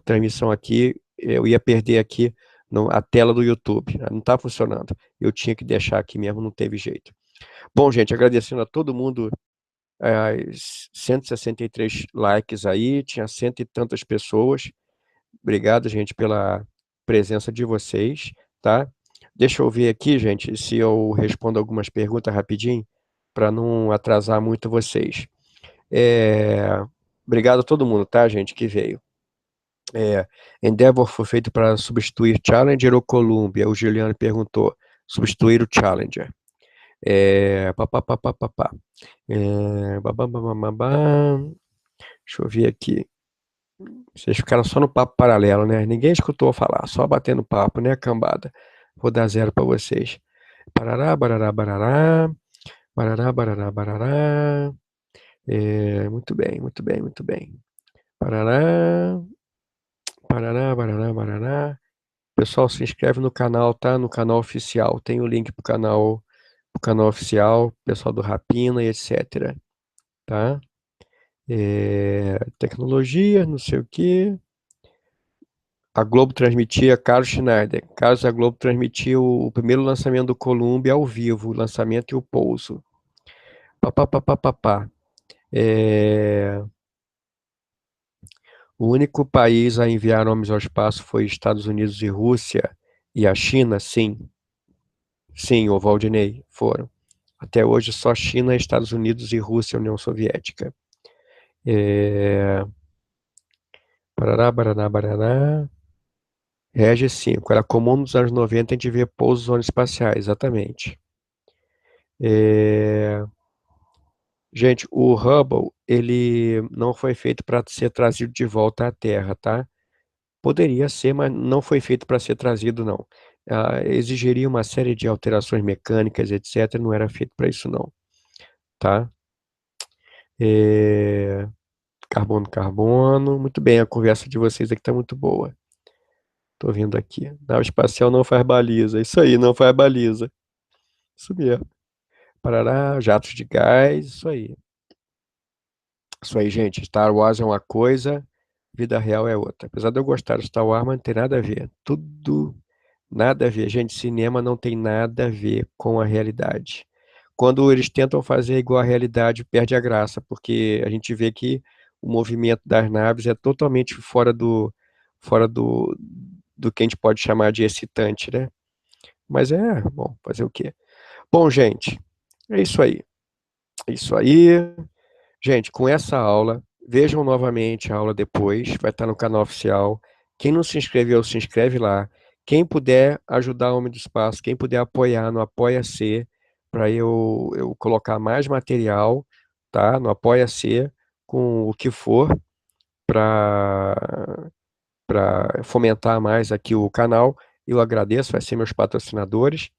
S1: transmissão aqui, eu ia perder aqui a tela do YouTube. Não está funcionando. Eu tinha que deixar aqui mesmo, não teve jeito. Bom, gente, agradecendo a todo mundo, as 163 likes aí, tinha cento e tantas pessoas. Obrigado, gente, pela presença de vocês, tá? Deixa eu ver aqui, gente, se eu respondo algumas perguntas rapidinho, para não atrasar muito vocês. É, Obrigado a todo mundo, tá, gente, que veio. Endeavor foi feito para substituir Challenger ou Columbia? O Juliano perguntou. Substituir o Challenger. Pá, pá, pá, pá, pá. Babam, babam, babam. Deixa eu ver aqui. Vocês ficaram só no papo paralelo, né? Ninguém escutou falar, só batendo papo, né, cambada? Vou dar 0 para vocês. Barará, barará, barará. Barará, barará, barará. Muito bem, muito bem, muito bem. Parará, parará, barará, barará. Pessoal, se inscreve no canal, tá? No canal oficial. Tem o link pro canal oficial, pessoal do Rapina e etc. Tá? Tecnologia, não sei o quê. A Globo transmitia Carlos Schneider. Caso a Globo transmitia o primeiro lançamento do Columbia ao vivo, o lançamento e o pouso. Pá. É, O único país a enviar homens ao espaço foi Estados Unidos e Rússia. E a China, sim. Sim, o Valdinei, foram. Até hoje só China, Estados Unidos e Rússia, União Soviética. É... Barará, barará, barará. Rege 5. Era comum nos anos 90 a gente ver pousos zonas espaciais, exatamente. É... Gente, o Hubble, ele não foi feito para ser trazido de volta à Terra, tá? Poderia ser, mas não foi feito para ser trazido, não. Exigiria uma série de alterações mecânicas, etc. Não era feito para isso, não, tá? É... Carbono, carbono. Muito bem, a conversa de vocês aqui está muito boa. Tô vendo aqui. Nave espacial não faz baliza. Isso aí, não faz baliza. Isso mesmo. Parará, jatos de gás, isso aí. Isso aí, gente. Star Wars é uma coisa, vida real é outra. Apesar de eu gostar de Star Wars, mas não tem nada a ver. Tudo nada a ver. Gente, cinema não tem nada a ver com a realidade. Quando eles tentam fazer igual à realidade, perde a graça, porque a gente vê que o movimento das naves é totalmente fora do que a gente pode chamar de excitante, né? Mas bom, fazer o quê? Bom, gente, é isso aí. É isso aí. Gente, com essa aula, vejam novamente a aula depois, vai estar no canal oficial. Quem não se inscreveu, se inscreve lá. Quem puder ajudar o Homem do Espaço, quem puder apoiar no Apoia-se, para eu colocar mais material, tá? No Apoia-se, com o que for, para fomentar mais aqui o canal. Eu agradeço, vai ser meus patrocinadores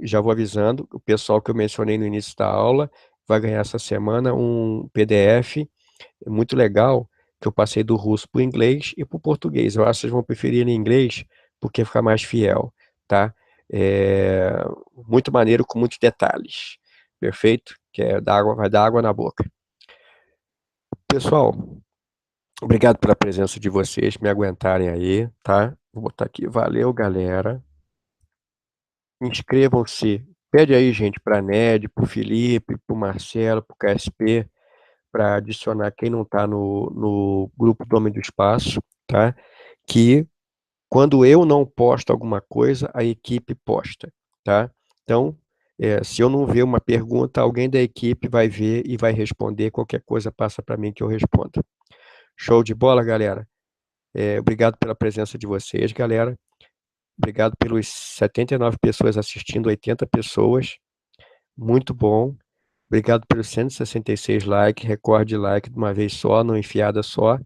S1: já vou avisando, o pessoal que eu mencionei no início da aula vai ganhar essa semana um PDF muito legal, que eu passei do russo para o inglês e para o português. Eu acho que vocês vão preferir em inglês porque fica mais fiel, tá? É, muito maneiro, com muitos detalhes. Perfeito? Que é dar água, vai dar água na boca. Pessoal, obrigado pela presença de vocês, me aguentarem aí, tá? Vou botar aqui. Valeu, galera. Inscrevam-se. Pede aí, gente, para a Ned, para o Felipe, para o Marcelo, para o KSP, para adicionar quem não está no grupo do Homem do Espaço, tá? Que quando eu não posto alguma coisa, a equipe posta, tá? Então, se eu não ver uma pergunta, alguém da equipe vai ver e vai responder. Qualquer coisa passa para mim que eu respondo. Show de bola, galera. Obrigado pela presença de vocês, galera. Obrigado pelos 79 pessoas assistindo, 80 pessoas. Muito bom. Obrigado pelos 166 likes, recorde de like de uma vez só, não enfiada só.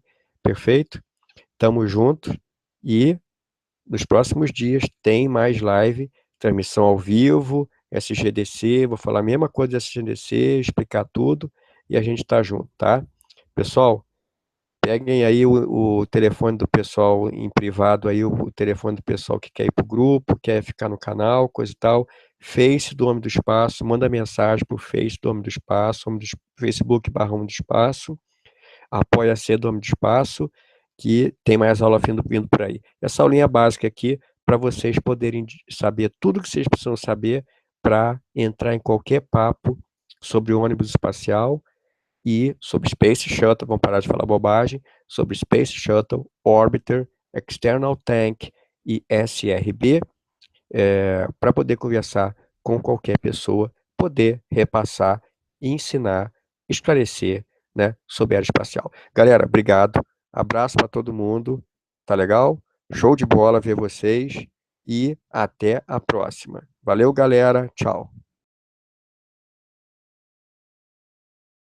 S1: Perfeito? Tamo junto. E nos próximos dias tem mais live, transmissão ao vivo, SGDC, vou falar a mesma coisa do SGDC, explicar tudo e a gente tá junto, tá? Pessoal, peguem aí o telefone do pessoal em privado, aí o telefone do pessoal que quer ir pro grupo, quer ficar no canal, coisa e tal. Face do Homem do Espaço, manda mensagem pro Face do Homem do Espaço, Facebook/Homem do Espaço, Apoia-se do Homem do Espaço, que tem mais aula vindo por aí. Essa aulinha básica aqui, para vocês poderem saber tudo que vocês precisam saber para entrar em qualquer papo sobre o ônibus espacial, e sobre Space Shuttle, vamos parar de falar bobagem, sobre Space Shuttle, Orbiter, External Tank e SRB, para poder conversar com qualquer pessoa, poder repassar, ensinar, esclarecer, né, sobre aeroespacial. Galera, obrigado, abraço para todo mundo, tá legal? Show de bola ver vocês e até a próxima. Valeu, galera, tchau.